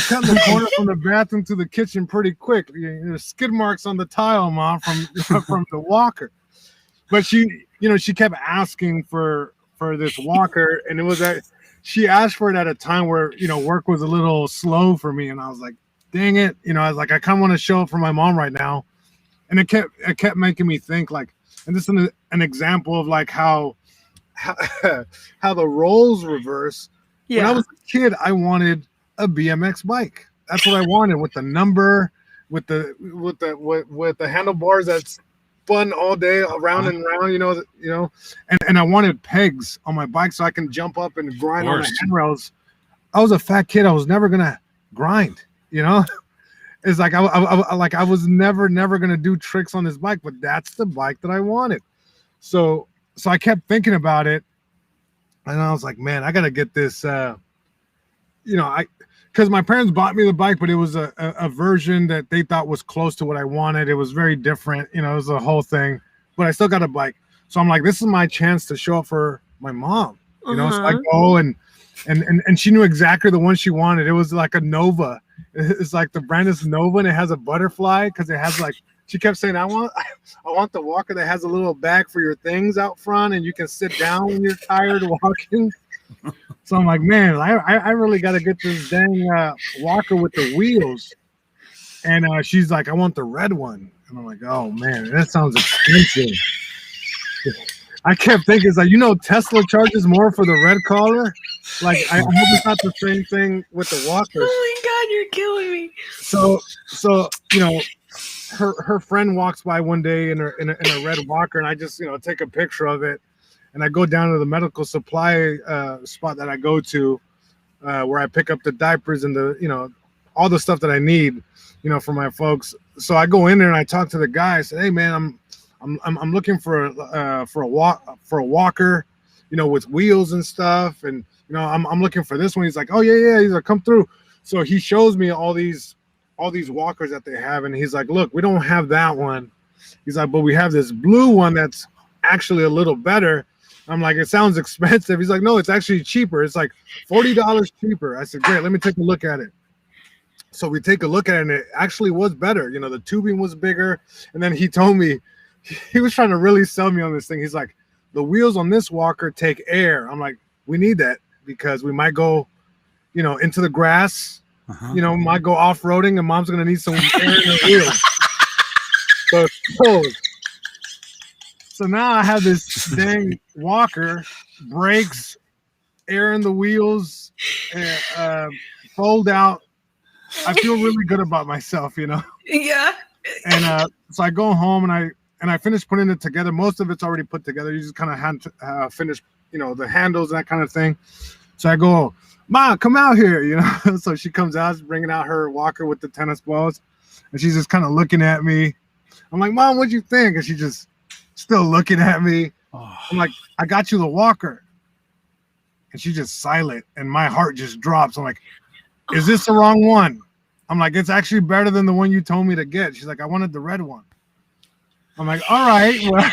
Speaker 3: cutting the corner from the bathroom to the kitchen pretty quick. There's skid marks on the tile, Mom, from the walker. But she kept asking for this walker, and it was she asked for it at a time where work was a little slow for me, and I was like, dang it, I was like, I kind of want to show up for my mom right now. And it kept making me think, like, and this is an example of like how the roles reverse. Yeah. When I was a kid, I wanted a BMX bike. That's what I wanted, with the number, with the handlebars that's fun all day, around and around, and I wanted pegs on my bike so I can jump up and grind on the handrails. I was a fat kid. I was never gonna grind, It's like I was never gonna do tricks on this bike, but that's the bike that I wanted. So I kept thinking about it, and I was like, man, I gotta get this. Because my parents bought me the bike, but it was a version that they thought was close to what I wanted. It was very different, it was a whole thing. But I still got a bike, so I'm like, this is my chance to show up for my mom. So I go and she knew exactly the one she wanted. It was like a Nova. It's like the brand is Nova, and it has a butterfly because it has like, she kept saying, I want the walker that has a little bag for your things out front, and you can sit down when you're tired walking. So I'm like, man, I really got to get this dang walker with the wheels. And she's like, I want the red one. And I'm like, oh man, that sounds expensive. I kept thinking, it's like, Tesla charges more for the red collar. Like, I hope it's not the same thing with the walkers.
Speaker 2: Oh my God, you're killing me.
Speaker 3: So her friend walks by one day in a red walker, and I just take a picture of it, and I go down to the medical supply spot that I go to where I pick up the diapers and the, all the stuff that I need, for my folks. So I go in there and I talk to the guy. I say, hey man, I'm looking for a walker, with wheels and stuff. And, I'm looking for this one. He's like, oh yeah. He's like, come through. So he shows me all these walkers that they have. And he's like, look, we don't have that one. He's like, but we have this blue one that's actually a little better. I'm like, it sounds expensive. He's like, no, it's actually cheaper. It's like $40 cheaper. I said, great, let me take a look at it. So we take a look at it, and it actually was better. The tubing was bigger. And then he told me, he was trying to really sell me on this thing. He's like, the wheels on this walker take air. I'm like, we need that because we might go, into the grass, might go off-roading, and mom's going to need some air in the wheels. So now I have this dang walker, brakes, air in the wheels, fold out. I feel really good about myself,
Speaker 2: Yeah.
Speaker 3: And so I go home and I finish putting it together. Most of it's already put together. You just kind of finish, the handles, that kind of thing. So I go, Mom, come out here, So she comes out, bringing out her walker with the tennis balls, and she's just kind of looking at me. I'm like, Mom, what'd you think? And she just still looking at me. Oh. I'm like, I got you the walker. And she's just silent, and my heart just drops. I'm like, is this the wrong one? I'm like, it's actually better than the one you told me to get. She's like, I wanted the red one. I'm like, all right. Well.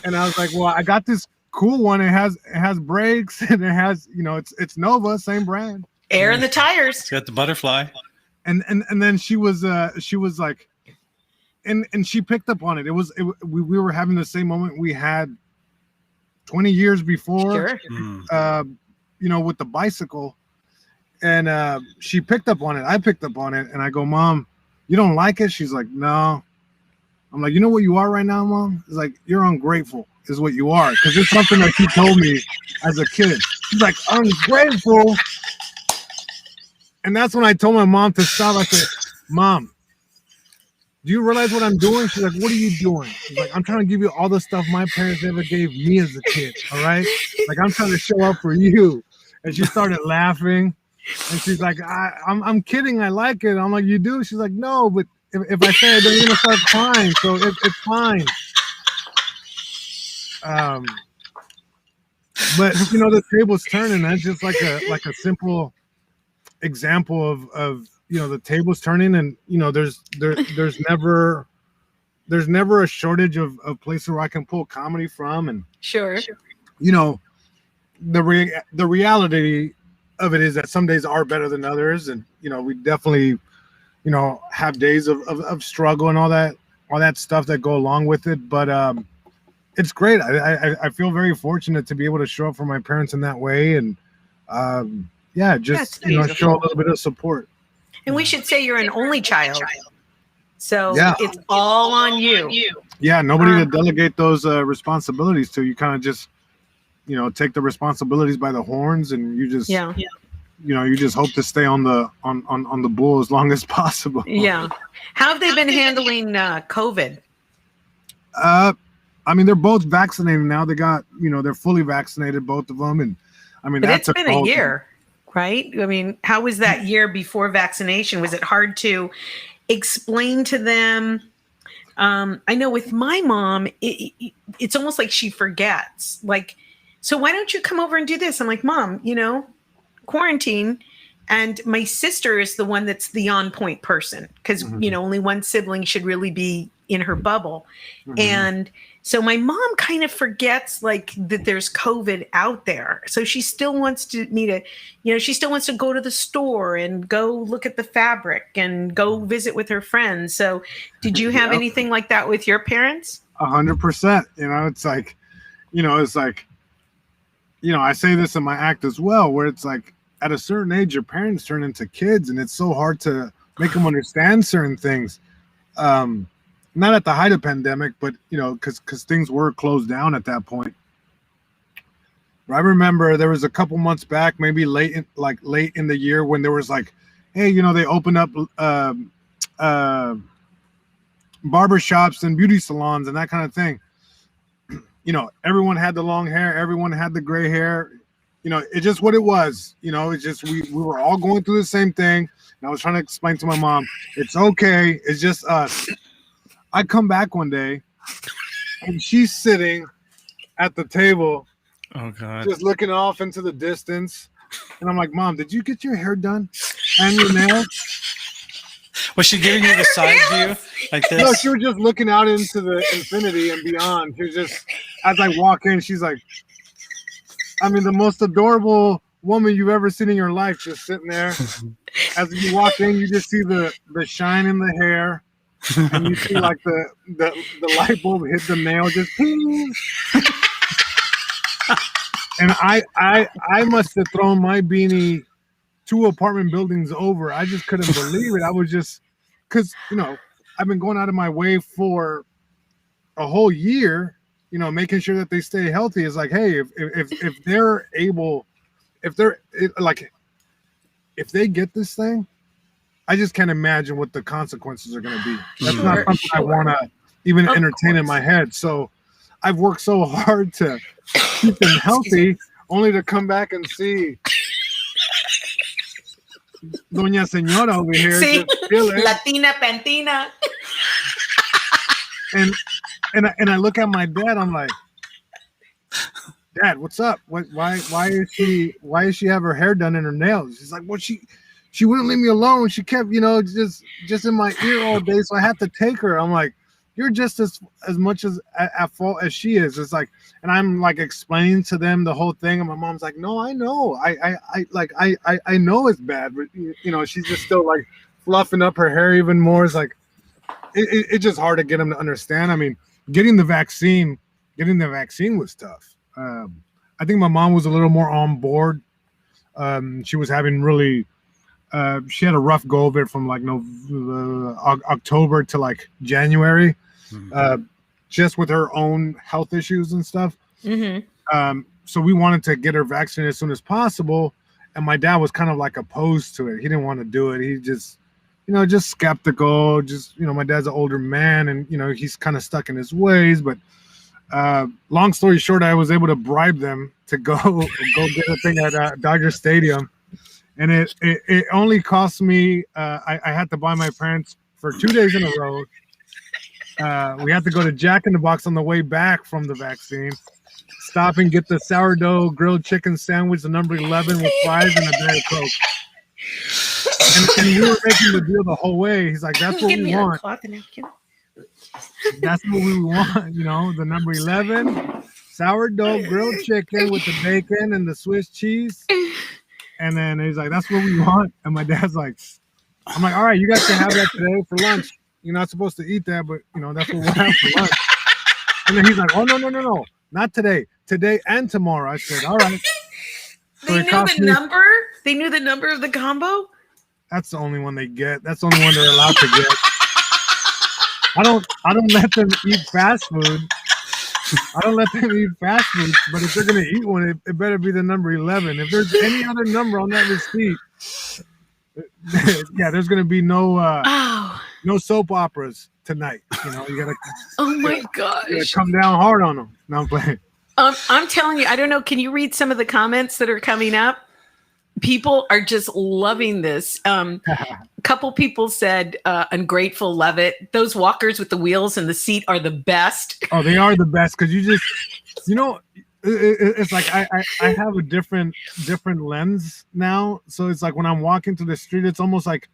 Speaker 3: And I was like, well, I got this cool one. It has brakes, and it has, it's Nova, same brand.
Speaker 2: Air in the tires.
Speaker 1: It's got the butterfly.
Speaker 3: And then she was like, and she picked up on it. We were having the same moment we had 20 years before,
Speaker 2: Sure.
Speaker 3: With the bicycle. And she picked up on it. I picked up on it, and I go, Mom, you don't like it? She's like, no. I'm like, you know what you are right now, Mom? It's like, you're ungrateful is what you are, because it's something that she told me as a kid. She's like, ungrateful. And that's when I told my mom to stop. I said, Mom, do you realize what I'm doing? She's like, what are you doing? She's like, I'm trying to give you all the stuff my parents never gave me as a kid, all right? Like, I'm trying to show up for you. And she started laughing. And she's like, I'm kidding. I like it. I'm like, you do? She's like, no, but if I say it, then you're going to start crying. So it's fine. But, the table's turning. That's just like a simple example of the table's turning. And, there's never a shortage of places where I can pull comedy from. And,
Speaker 2: Sure.
Speaker 3: The reality of it is that some days are better than others, and we definitely have days of struggle and all that stuff that go along with it, but it's great. I feel very fortunate to be able to show up for my parents in that way, and just show a little bit of support.
Speaker 2: And we should say you're an only child, so it's all on you.
Speaker 3: Nobody to delegate those responsibilities to. You kind of just take the responsibilities by the horns, and you just you just hope to stay on the bull as long as possible.
Speaker 2: Yeah. How have they been handling COVID?
Speaker 3: I mean, they're both vaccinated now. They got, they're fully vaccinated, both of them. And I mean,
Speaker 2: but it's been a year, right? I mean, how was that year before vaccination? Was it hard to explain to them? I know with my mom, it's almost like she forgets. Like, so why don't you come over and do this? I'm like, Mom, quarantine. And my sister is the one that's the on point person because, only one sibling should really be in her bubble. Mm-hmm. And so my mom kind of forgets like that there's COVID out there. So she still wants me to, she still wants to go to the store and go look at the fabric and go visit with her friends. So did you have anything like that with your parents?
Speaker 3: 100%. It's like, I say this in my act as well, where it's like at a certain age, your parents turn into kids, and it's so hard to make them understand certain things. Not at the height of pandemic, but because things were closed down at that point. I remember there was a couple months back, maybe late in the year, when there was like, hey, they opened up barbershops and beauty salons and that kind of thing. Everyone had the long hair, everyone had the gray hair, it's just what it was. It's just we were all going through the same thing. And I was trying to explain to my mom, it's okay. It's just us. I come back one day, and she's sitting at the table.
Speaker 1: Oh God!
Speaker 3: Just looking off into the distance, and I'm like, "Mom, did you get your hair done and your nails?"
Speaker 1: Was she giving you the side view like this?
Speaker 3: No, she was just looking out into the infinity and beyond. She was just, as I walk in, she's like, I mean, the most adorable woman you've ever seen in your life, just sitting there. As you walk in, you just see the shine in the hair, and you see like the light bulb hit the nail, just ping. And I must have thrown my beanie 2 apartment buildings over. I just couldn't believe it. I was just, because I've been going out of my way for a whole year, making sure that they stay healthy. Is like, hey, if they're able, if they get this thing, I just can't imagine what the consequences are going to be. That's not something I want to even entertain in my head. So I've worked so hard to keep them healthy, only to come back and see Doña Señora over here.
Speaker 2: See, Latina Pantina.
Speaker 3: And I look at my dad. I'm like, Dad, what's up? Why is she have her hair done and her nails? She's like, well, she wouldn't leave me alone. She kept, just in my ear all day. So I had to take her. I'm like, you're just as much as at fault as she is. It's like, and I'm like explaining to them the whole thing, and my mom's like, no, I know, I know it's bad, but she's just still like fluffing up her hair even more. It's like, it's just hard to get them to understand. I mean, getting the vaccine was tough. I think my mom was a little more on board. She was having really. She had a rough go of it from like October to like January, just with her own health issues and stuff. Mm-hmm. So we wanted to get her vaccinated as soon as possible, and my dad was kind of like opposed to it. He didn't want to do it. He just, just skeptical. Just my dad's an older man, and he's kind of stuck in his ways. But long story short, I was able to bribe them to go get a thing at Dodger Stadium. And it only cost me, I had to buy my parents for 2 days in a row. We had to go to Jack in the Box on the way back from the vaccine. Stop and get the sourdough grilled chicken sandwich, the number 11 with fries and a bag of Coke. And we were making the deal the whole way. He's like, that's what we want. That's what we want, the number 11, sourdough grilled chicken with the bacon and the Swiss cheese. And then he's like, that's what we want. And my dad's like, I'm like, all right, you guys can have that today for lunch. You're not supposed to eat that, but that's what we'll have for lunch. And then he's like, oh, no, not today. Today and tomorrow. I said, all right.
Speaker 2: So they knew the number? They knew the number of the combo?
Speaker 3: That's the only one they get. That's the only one they're allowed to get. I don't let them eat fast food. I don't let them eat fast food, but if they're going to eat one, it better be the number 11. If there's any other number on that receipt, yeah, there's going to be no soap operas tonight. You got to.
Speaker 2: Oh my gosh!
Speaker 3: You gotta come down hard on them. No, I'm playing.
Speaker 2: I'm telling you, I don't know. Can you read some of the comments that are coming up? People are just loving this. A couple people said, ungrateful, love it. Those walkers with the wheels and the seat are the best.
Speaker 3: Oh, they are the best because you just, it's like I have a different lens now. So it's like when I'm walking through the street, it's almost like,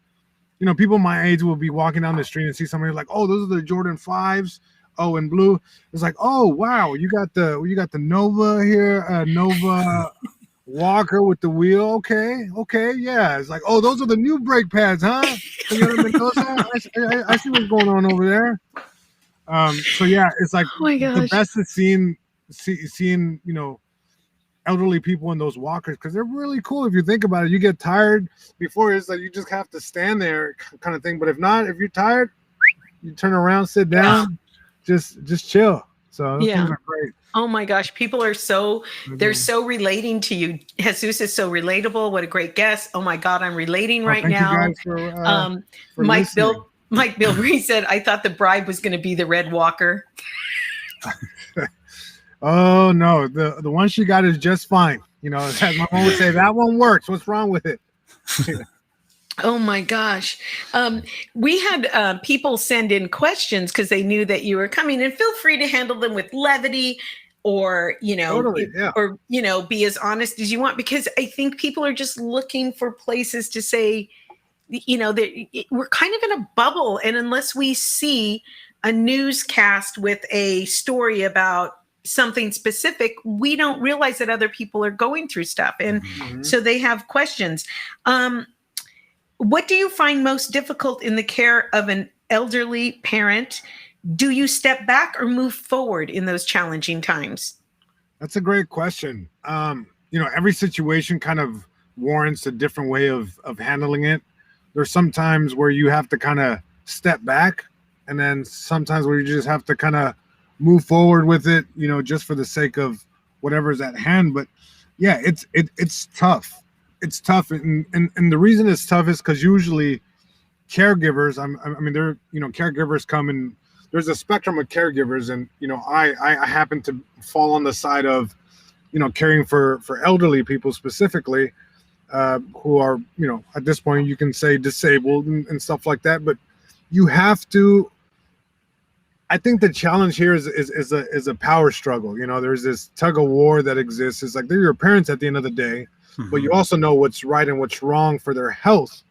Speaker 3: people my age will be walking down the street and see somebody like, oh, those are the Jordan 5s. Oh, in blue. It's like, oh, wow, you got the Nova here, Nova Walker with the wheel. Okay, yeah. It's like, oh, those are the new brake pads, huh? I see what's going on over there. So yeah, it's like the best is seeing elderly people in those walkers because they're really cool. If you think about it, you get tired before. It's like you just have to stand there, kind of thing. But if you're tired, you turn around, sit down, just chill. So those things are great.
Speaker 2: Oh my gosh, people are they're so relating to you. Jesus is so relatable. What a great guest. Oh my God, I'm relating right now.
Speaker 3: You guys for
Speaker 2: Mike Bill Reed said, I thought the bribe was going to be the red walker.
Speaker 3: Oh no, the one she got is just fine. You know, as my mom would say, that one works. What's wrong with it?
Speaker 2: Oh my gosh. We had people send in questions because they knew that you were coming, and feel free to handle them with levity or,
Speaker 3: Totally, yeah.
Speaker 2: or, be as honest as you want, because I think people are just looking for places to say, we're kind of in a bubble. And unless we see a newscast with a story about something specific, we don't realize that other people are going through stuff. And so they have questions. What do you find most difficult in the care of an elderly parent? Do you step back or move forward in those challenging times?
Speaker 3: That's a great question. Every situation kind of warrants a different way of handling it. There's some times where you have to kind of step back, and then sometimes where you just have to kind of move forward with it, just for the sake of whatever's at hand. But yeah, it's tough. It's tough. And the reason it's tough is because usually caregivers, caregivers come, and there's a spectrum of caregivers. And, I happen to fall on the side of, caring for elderly people specifically, who are, at this point you can say disabled and stuff like that. But you have to, I think the challenge here is a power struggle. There's this tug of war that exists. It's like they're your parents at the end of the day, but you also know what's right and what's wrong for their health.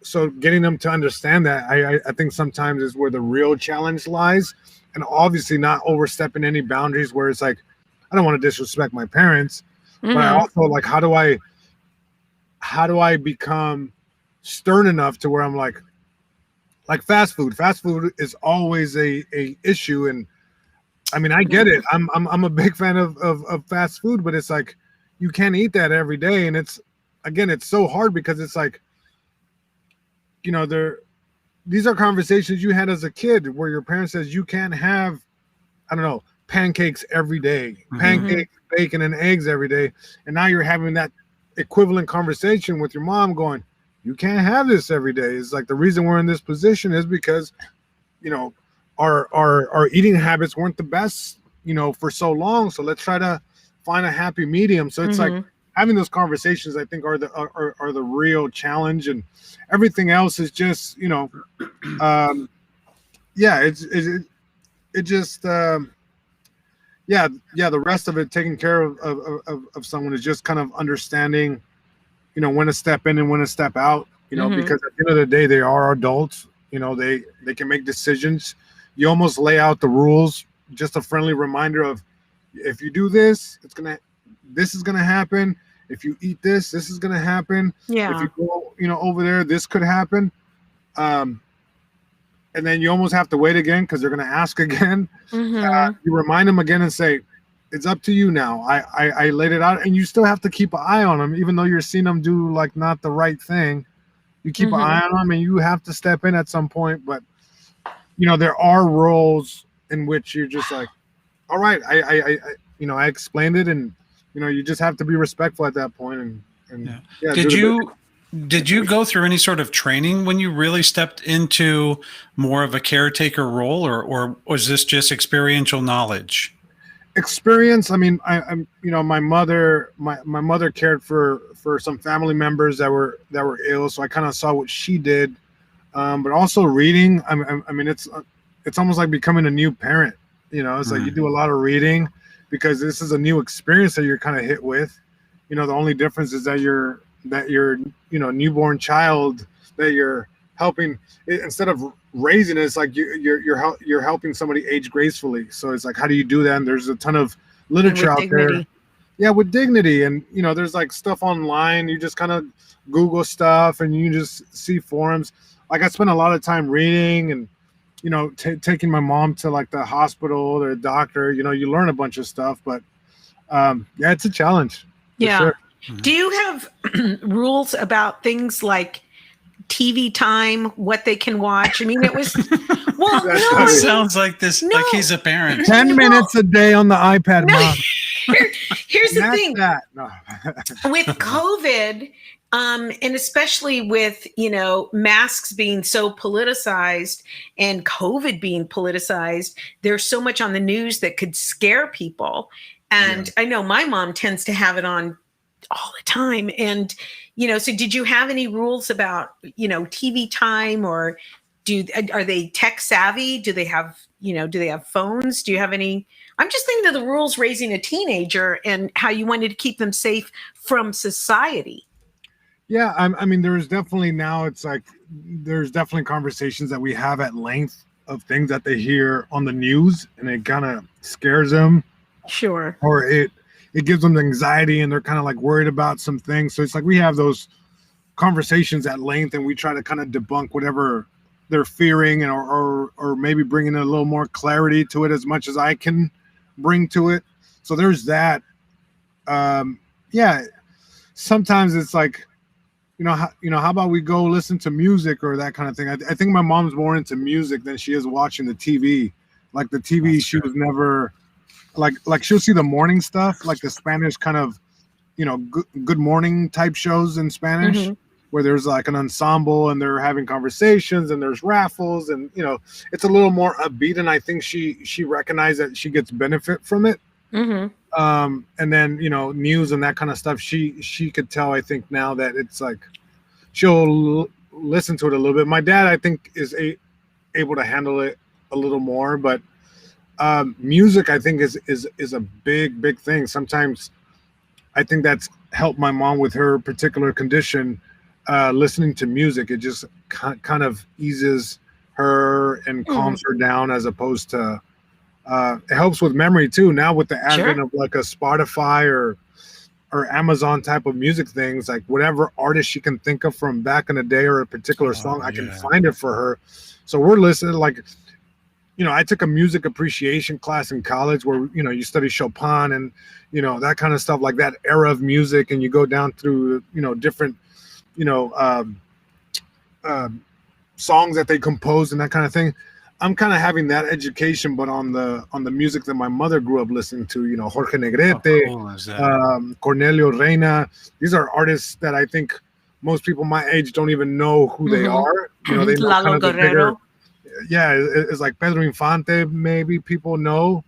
Speaker 3: So getting them to understand that, I think sometimes is where the real challenge lies. And obviously not overstepping any boundaries where it's like, I don't want to disrespect my parents, but I also like, how do I become stern enough to where I'm like fast food is always a issue. And I mean, I get it. I'm a big fan of fast food, but it's like, you can't eat that every day. And it's so hard because it's like, these are conversations you had as a kid where your parents says you can't have, I don't know, pancakes every day, pancakes, bacon, and eggs every day. And now you're having that equivalent conversation with your mom going, you can't have this every day. It's like the reason we're in this position is because, our eating habits weren't the best, for so long. So let's try to find a happy medium. So it's like having those conversations, I think, are the real challenge, and everything else is just, the rest of it, taking care of someone, is just kind of understanding, when to step in and when to step out, because at the end of the day, they are adults, they can make decisions. You almost lay out the rules, just a friendly reminder of, if you do this, this is going to happen. If you eat this is going to happen. Yeah. If you go, over there, this could happen. And then you almost have to wait again because they're going to ask again. You remind them again and say, it's up to you now. I laid it out, and you still have to keep an eye on them, even though you're seeing them do like not the right thing. You keep an eye on them, and you have to step in at some point. But there are roles in which you're just like, all right, I explained it, and you just have to be respectful at that point. And
Speaker 1: Did you go through any sort of training when you really stepped into more of a caretaker role, or was this just experiential knowledge?
Speaker 3: Experience. I mean, I'm my mother cared for some family members that were ill, so I kind of saw what she did. But also reading. I mean, it's almost like becoming a new parent. It's like you do a lot of reading because this is a new experience that you're kind of hit with. The only difference is that your newborn child that you're helping, instead of raising it, it's like you're helping somebody age gracefully. So it's like, how do you do that? And there's a ton of literature out there. Yeah, with dignity. And there's like stuff online. You just kind of Google stuff and you just see forums. Like I spent a lot of time reading and taking my mom to like the hospital or the doctor. You learn a bunch of stuff, but it's a challenge.
Speaker 2: Yeah. Sure. Do you have rules about things like TV time, what they can watch? I mean, it was, well, no.
Speaker 1: It sounds like this, like he's a parent.
Speaker 3: 10 minutes a day on the iPad, Mom.
Speaker 2: Here's the thing. No. With COVID, And especially with, masks being so politicized and COVID being politicized, there's so much on the news that could scare people. And I know my mom tends to have it on all the time. And, so did you have any rules about, TV time, or are they tech savvy? Do they have phones? Do you have any? I'm just thinking of the rules raising a teenager and how you wanted to keep them safe from society.
Speaker 3: Yeah, I mean, there's definitely now, it's like, there's definitely conversations that we have at length of things that they hear on the news, and it kind of scares them.
Speaker 2: Sure.
Speaker 3: Or it gives them anxiety, and they're kind of like worried about some things. So it's like we have those conversations at length, and we try to kind of debunk whatever they're fearing, and or maybe bringing a little more clarity to it as much as I can bring to it. So there's that. Yeah, sometimes it's like, how about we go listen to music or that kind of thing. I think my mom's more into music than she is watching the TV. Like the TV, that's she true. Was never like she'll see the morning stuff, like the Spanish kind of, good morning type shows in Spanish, where there's like an ensemble and they're having conversations and there's raffles, and it's a little more upbeat. And I think she recognized that she gets benefit from it. And then news and that kind of stuff, she could tell, I think, now that it's like she'll listen to it a little bit. My dad, I think, is able to handle it a little more, but music, I think, is a big thing. Sometimes I think that's helped my mom with her particular condition. Listening to music, it just kind of eases her and calms her down, as opposed to it helps with memory too. Now with the advent of like a Spotify or Amazon type of music things, like whatever artist she can think of from back in the day or a particular song, I can find it for her. So we're listening, like, I took a music appreciation class in college where, you study Chopin and, that kind of stuff, like that era of music. And you go down through, different, songs that they composed and that kind of thing. I'm kind of having that education, but on the music that my mother grew up listening to, Jorge Negrete, Cornelio Reina. These are artists that I think most people my age don't even know who they are. They know
Speaker 2: Lalo
Speaker 3: kind of
Speaker 2: Guerrero.
Speaker 3: It's like Pedro Infante, maybe people know.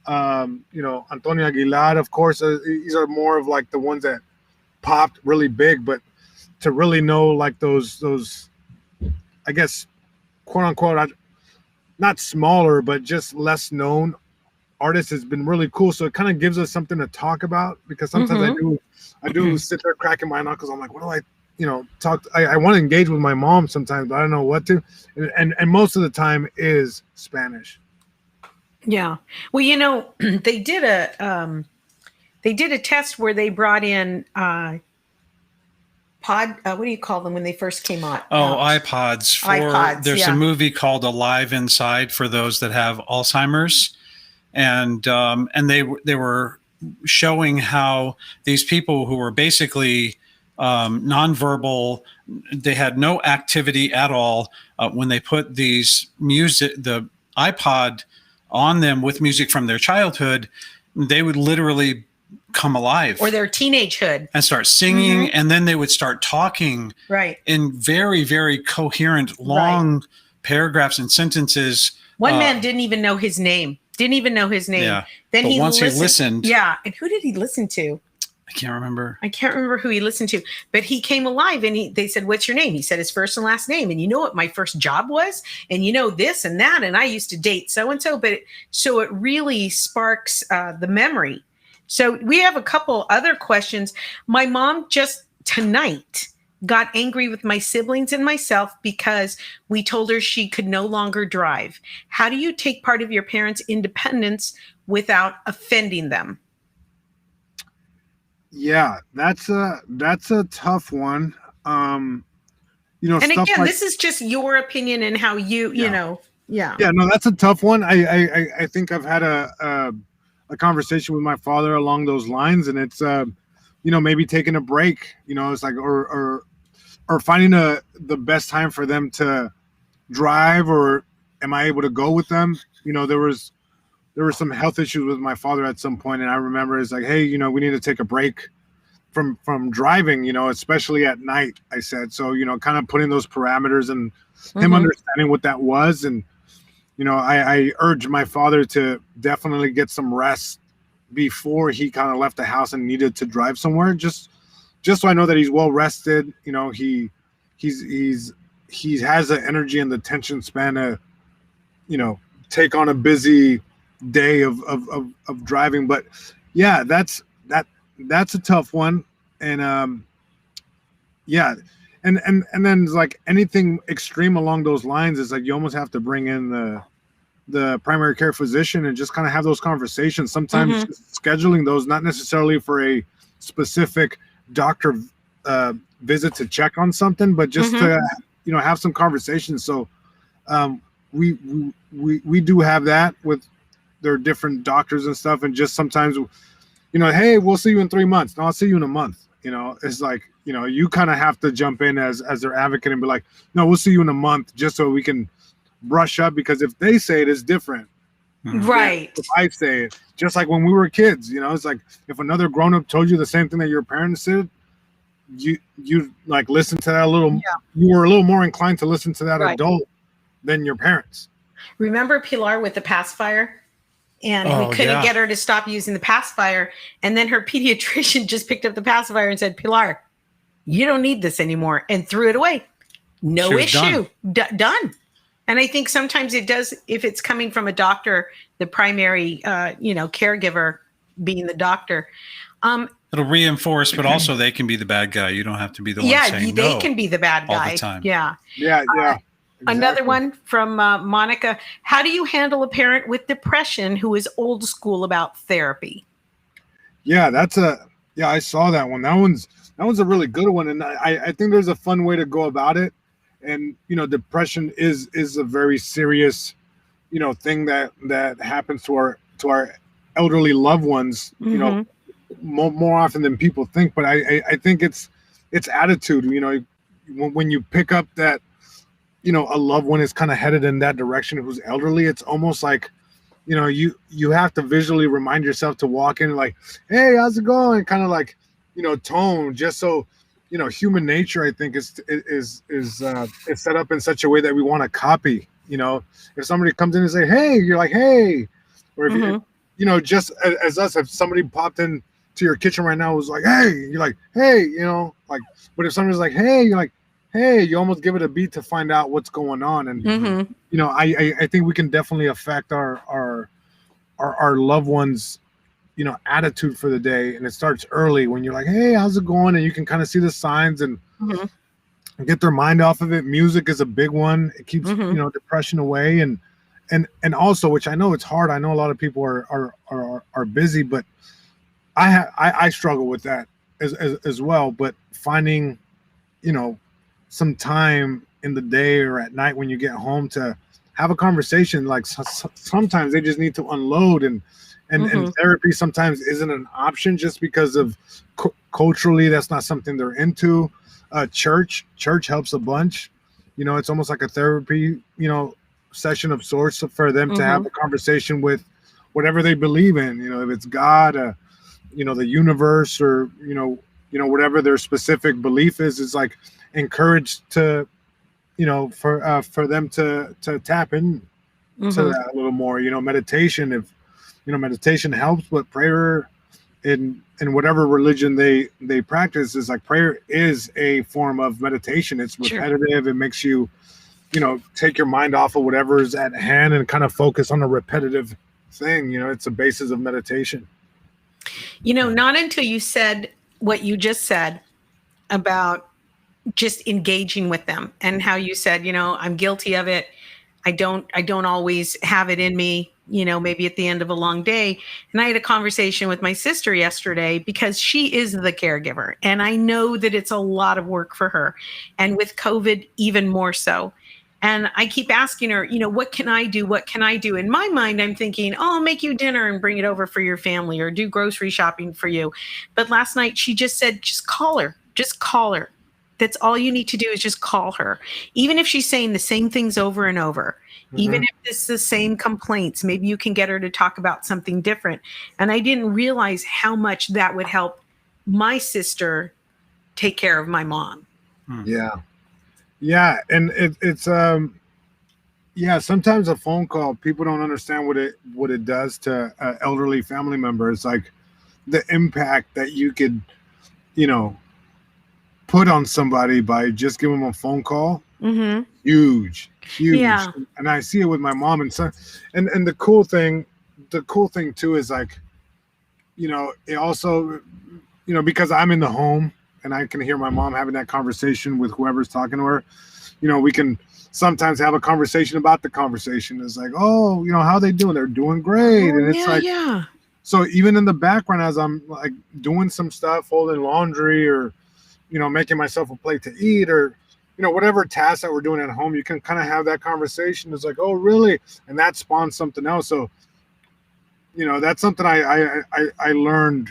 Speaker 3: Antonio Aguilar, of course. These are more of like the ones that popped really big, but to really know like those, I guess, quote unquote, not smaller, but just less known artists has been really cool. So it kind of gives us something to talk about, because sometimes I do sit there cracking my knuckles. I'm like, what do I, talk? I want to engage with my mom sometimes, but I don't know what to. And most of the time is Spanish.
Speaker 2: Yeah. Well, they did a test where they brought in what do you call them when they first came out?
Speaker 1: iPods. There's a movie called Alive Inside for those that have Alzheimer's, and they were showing how these people who were basically nonverbal, they had no activity at all. When they put the iPod on them with music from their childhood, they would literally come alive,
Speaker 2: or their teenagehood,
Speaker 1: and start singing, and then they would start talking in very, very coherent long paragraphs and sentences.
Speaker 2: One man didn't even know his name.
Speaker 1: Yeah.
Speaker 2: Then
Speaker 1: he listened.
Speaker 2: Yeah. And who did he listen to?
Speaker 1: I can't remember
Speaker 2: who he listened to, but he came alive, and they said, "What's your name?" He said his first and last name. And you know what my first job was? And this and that. And I used to date so-and-so, so it really sparks the memory. So we have a couple other questions. My mom just tonight got angry with my siblings and myself because we told her she could no longer drive. How do you take part of your parents' independence without offending them?
Speaker 3: Yeah, that's a tough one.
Speaker 2: And again, this is just your opinion and how you know. Yeah. Yeah,
Speaker 3: no, that's a tough one. I think I've had a conversation with my father along those lines, and it's maybe taking a break, it's like or finding the best time for them to drive, or am I able to go with them? There were some health issues with my father at some point, and I remember it's like, hey, we need to take a break, from driving, especially at night. I said, so, kind of putting those parameters and him
Speaker 2: Mm-hmm.
Speaker 3: understanding what that was. And, I urged my father to definitely get some rest before he kind of left the house and needed to drive somewhere, just so I know that he's well rested. He has the energy and the attention span to, take on a busy day of driving. But yeah, that's a tough one. And yeah. And then like anything extreme along those lines is like you almost have to bring in the primary care physician and just kind of have those conversations. Sometimes scheduling those, not necessarily for a specific doctor visit to check on something, but just to have some conversations. So we do have that with their different doctors and stuff, and just sometimes hey, we'll see you in 3 months. No, I'll see you in a month. It's like you kind of have to jump in as their advocate and be like, no, we'll see you in a month, just so we can brush up, because if they say it, it's different.
Speaker 2: Right.
Speaker 3: If I say it, just like when we were kids, it's like if another grown-up told you the same thing that your parents did, you like listen to that a little. You were a little more inclined to listen to that adult than your parents.
Speaker 2: Remember Pilar with the pacifier? And we couldn't get her to stop using the pacifier. And then her pediatrician just picked up the pacifier and said, Pilar, you don't need this anymore, and threw it away. No issue. Done. And I think sometimes it does, if it's coming from a doctor, the primary, caregiver being the doctor.
Speaker 1: It'll reinforce, but also they can be the bad guy. You don't have to be the one saying no.
Speaker 2: Yeah, they can be the bad guy.
Speaker 1: All the time.
Speaker 2: Yeah.
Speaker 3: Yeah.
Speaker 2: Exactly. Another one from Monica. How do you handle a parent with depression who is old school about therapy?
Speaker 3: Yeah, I saw that one. That one's a really good one. And I think there's a fun way to go about it. And, depression is a very serious, thing that happens to our elderly loved ones, more often than people think. But I think it's attitude, when you pick up that, a loved one is kind of headed in that direction who's elderly, it's almost like, you have to visually remind yourself to walk in like, hey, how's it going? Kind of like, tone, just so, human nature, I think is set up in such a way that we want to copy. If somebody comes in and say, hey, you're like, hey, or if you, just as us, if somebody popped in to your kitchen right now was like, hey, you're like, hey, like, but if somebody's like, hey, you're like, hey, you almost give it a beat to find out what's going on. And, I think we can definitely affect our loved ones, attitude for the day. And it starts early when you're like, hey, how's it going? And you can kind of see the signs and get their mind off of it. Music is a big one. It keeps, depression away. And also, which I know it's hard. I know a lot of people are busy, but I struggle with that as well. But finding, some time in the day or at night when you get home to have a conversation, like sometimes they just need to unload, and therapy sometimes isn't an option just because of culturally that's not something they're into. Church helps a bunch. It's almost like a therapy, session of sorts for them to have a conversation with whatever they believe in. If it's God, the universe, or whatever their specific belief is. It's like encouraged to, for them to tap in to that a little more. Meditation, if meditation helps, but prayer in whatever religion they practice is like, prayer is a form of meditation. It's repetitive. It makes you, take your mind off of whatever is at hand and kind of focus on a repetitive thing. It's a basis of meditation.
Speaker 2: Not until you said what you just said about just engaging with them, and how you said, I'm guilty of it. I don't always have it in me, maybe at the end of a long day. And I had a conversation with my sister yesterday, because she is the caregiver, and I know that it's a lot of work for her, and with COVID, even more so. And I keep asking her, what can I do? What can I do? In my mind, I'm thinking, oh, I'll make you dinner and bring it over for your family, or do grocery shopping for you. But last night she just said, just call her. Just call her. That's all you need to do, is just call her. Even if she's saying the same things over and over, even if it's the same complaints, maybe you can get her to talk about something different. And I didn't realize how much that would help my sister take care of my mom.
Speaker 3: Yeah. And it's sometimes a phone call, people don't understand what it does to an elderly family member. It's like the impact that you could, put on somebody by just giving them a phone call. Huge.
Speaker 2: Yeah.
Speaker 3: And I see it with my mom and son. And the cool thing too is like, it also, because I'm in the home and I can hear my mom having that conversation with whoever's talking to her, we can sometimes have a conversation about the conversation. It's like, oh, how they doing? They're doing great. And it's so even in the background, as I'm like doing some stuff, folding laundry or, making myself a plate to eat or, whatever task that we're doing at home, you can kind of have that conversation. It's like, oh, really? And that spawns something else. So, that's something I learned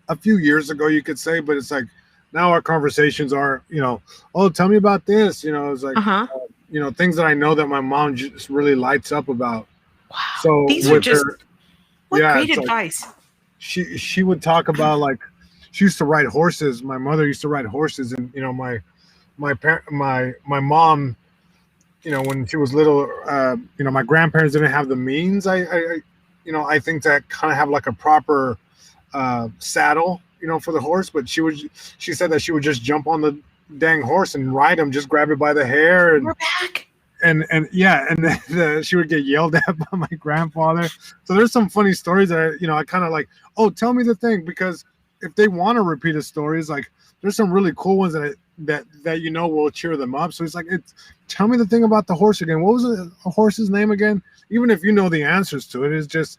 Speaker 3: a few years ago, you could say, but it's like now our conversations are, oh, tell me about this. It's like, things that I know that my mom just really lights up about.
Speaker 2: Wow.
Speaker 3: So
Speaker 2: these are just, great advice.
Speaker 3: Like, she would talk about like, she used to ride horses. My mother used to ride horses, and my mom, when she was little, my grandparents didn't have the means. I think to kind of have like a proper saddle, for the horse. But she said that she would just jump on the dang horse and ride him, just grab it by the hair. And
Speaker 2: we're back.
Speaker 3: And then she would get yelled at by my grandfather. So there's some funny stories that I kind of like. Oh, tell me the thing, because if they want to repeat a story, it's like there's some really cool ones that will cheer them up. So it's like, tell me the thing about the horse again. What was the horse's name again? Even if you know the answers to it, it's just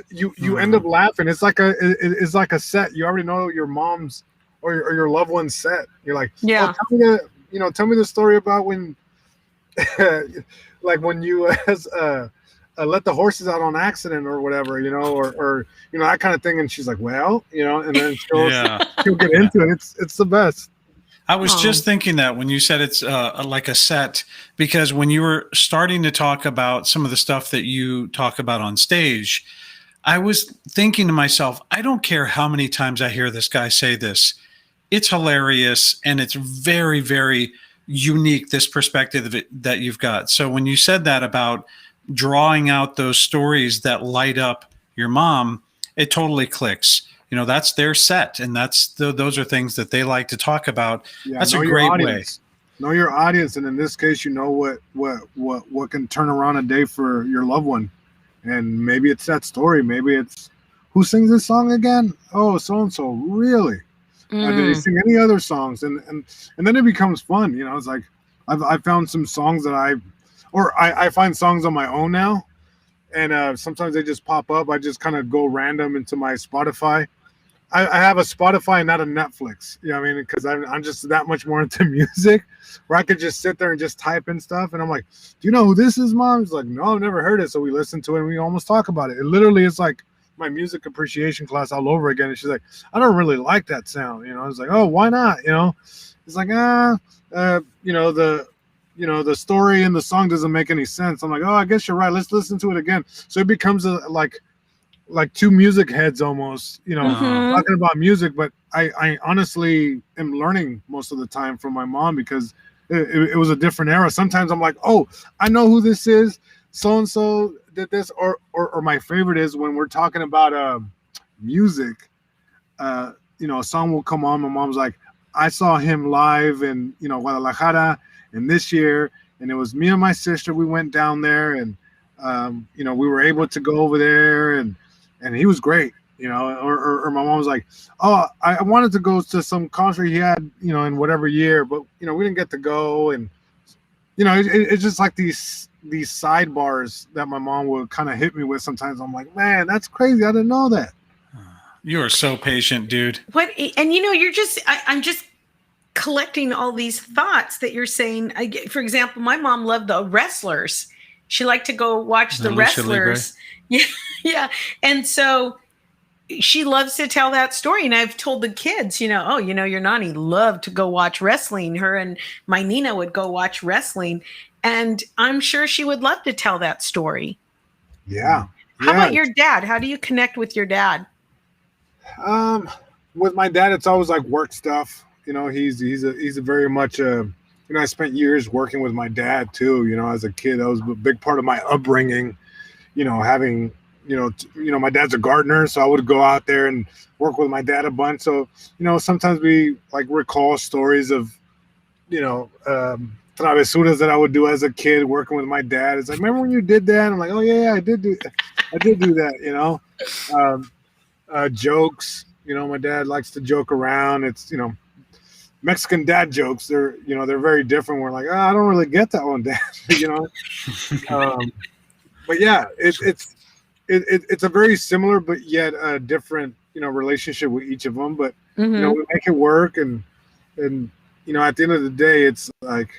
Speaker 3: you end up laughing. It's like a set. You already know your mom's or your loved one's set. You're like,
Speaker 2: yeah.
Speaker 3: Oh, tell me the story about when, like when you let the horses out on accident or whatever, or that kind of thing. And she's like, well, and then she'll get into it. It's the best.
Speaker 1: I was just thinking that when you said it's like a set, because when you were starting to talk about some of the stuff that you talk about on stage, I was thinking to myself, I don't care how many times I hear this guy say this. It's hilarious. And it's very, very unique, this perspective that you've got. So when you said that about drawing out those stories that light up your mom, it totally clicks. That's their set, and those are things that they like to talk about. Yeah, that's a great way.
Speaker 3: Know your audience, and in this case, what can turn around a day for your loved one, and maybe it's that story. Maybe it's who sings this song again? Oh, so and so. Really? Did he sing any other songs? And then it becomes fun. It's like I found some songs that I find songs on my own now, and sometimes they just pop up. I just kind of go random into my Spotify. I have a Spotify and not a Netflix. Because I'm just that much more into music, where I could just sit there and just type in stuff. And I'm like, do you know who this is, Mom? She's like, no, I've never heard it. So we listen to it and we almost talk about it. It literally is like my music appreciation class all over again. And she's like, I don't really like that sound. I was like, oh, why not? It's like, the story and the song doesn't make any sense. I'm like, oh, I guess you're right. Let's listen to it again. So it becomes like two music heads almost, talking about music. But I honestly am learning most of the time from my mom, because it was a different era. Sometimes I'm like, oh, I know who this is. So-and-so did this. Or my favorite is when we're talking about music, a song will come on. My mom's like, I saw him live in, Guadalajara, and this year, and it was me and my sister. We went down there, and we were able to go over there, and he was great. Or my mom was like, oh, I wanted to go to some concert he had, in whatever year, but we didn't get to go. And it's just like these sidebars that my mom would kind of hit me with sometimes. I'm like, man, that's crazy. I didn't know that.
Speaker 1: You are so patient, dude.
Speaker 2: And you're just, I'm just collecting all these thoughts that you're saying. For example, my mom loved the wrestlers. She liked to go watch the wrestlers. Yeah. And so she loves to tell that story. And I've told the kids, your Nani loved to go watch wrestling. Her and my Nina would go watch wrestling. And I'm sure she would love to tell that story.
Speaker 3: Yeah.
Speaker 2: How about your dad? How do you connect with your dad?
Speaker 3: With my dad, it's always like work stuff. You know, he's a very much you know, I spent years working with my dad too. You know, as a kid, that was a big part of my upbringing. You know, having my dad's a gardener, so I would go out there and work with my dad a bunch. So, you know, sometimes we like recall stories of, you know, travesuras that I would do as a kid working with my dad. It's like, remember when you did that? And I'm like, oh yeah, I did do that. You know, jokes. You know, my dad likes to joke around. It's, you know, Mexican dad jokes. They're very different. We're like, oh, I don't really get that one, Dad. You know. But yeah, it's a very similar but yet a different, you know, relationship with each of them. But you know, we make it work, and you know, at the end of the day, it's like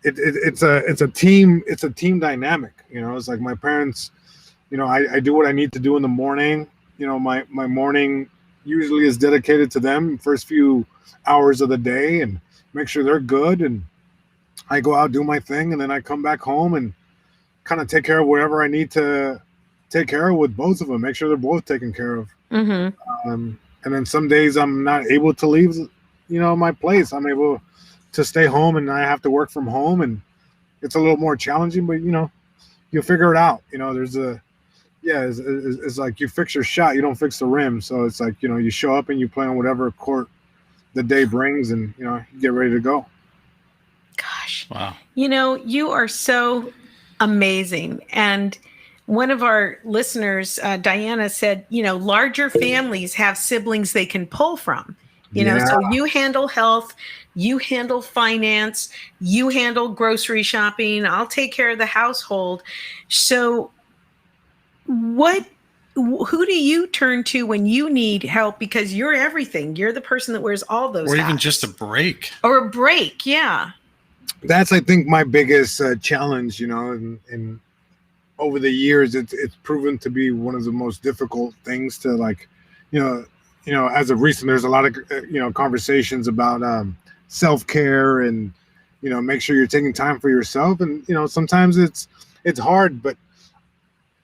Speaker 3: it's a team dynamic. You know, it's like my parents. You know, I do what I need to do in the morning. You know, my morning usually is dedicated to them first few hours of the day and make sure they're good, and I go out, do my thing, and then I come back home and kind of take care of whatever I need to take care of with both of them, make sure they're both taken care of. And then some days I'm not able to leave, you know, my place. I'm able to stay home and I have to work from home, and it's a little more challenging, but you know, you figure it out. You know, it's like you fix your shot, you don't fix the rim. So it's like, you know, you show up and you play on whatever court the day brings, and you know, you get ready to go.
Speaker 2: Gosh.
Speaker 1: Wow.
Speaker 2: You know, you are so amazing. And one of our listeners, Diana, said, you know, larger families have siblings they can pull from. You know, so you handle health, you handle finance, you handle grocery shopping, I'll take care of the household. So who do you turn to when you need help? Because you're everything. You're the person that wears all those
Speaker 1: Or
Speaker 2: hats.
Speaker 1: even just a break.
Speaker 2: Or a break, yeah.
Speaker 3: That's, I think, my biggest challenge, you know, and over the years, it's proven to be one of the most difficult things to, like, you know, as of recent, there's a lot of, you know, conversations about self-care and, you know, make sure you're taking time for yourself. And, you know, sometimes it's hard, but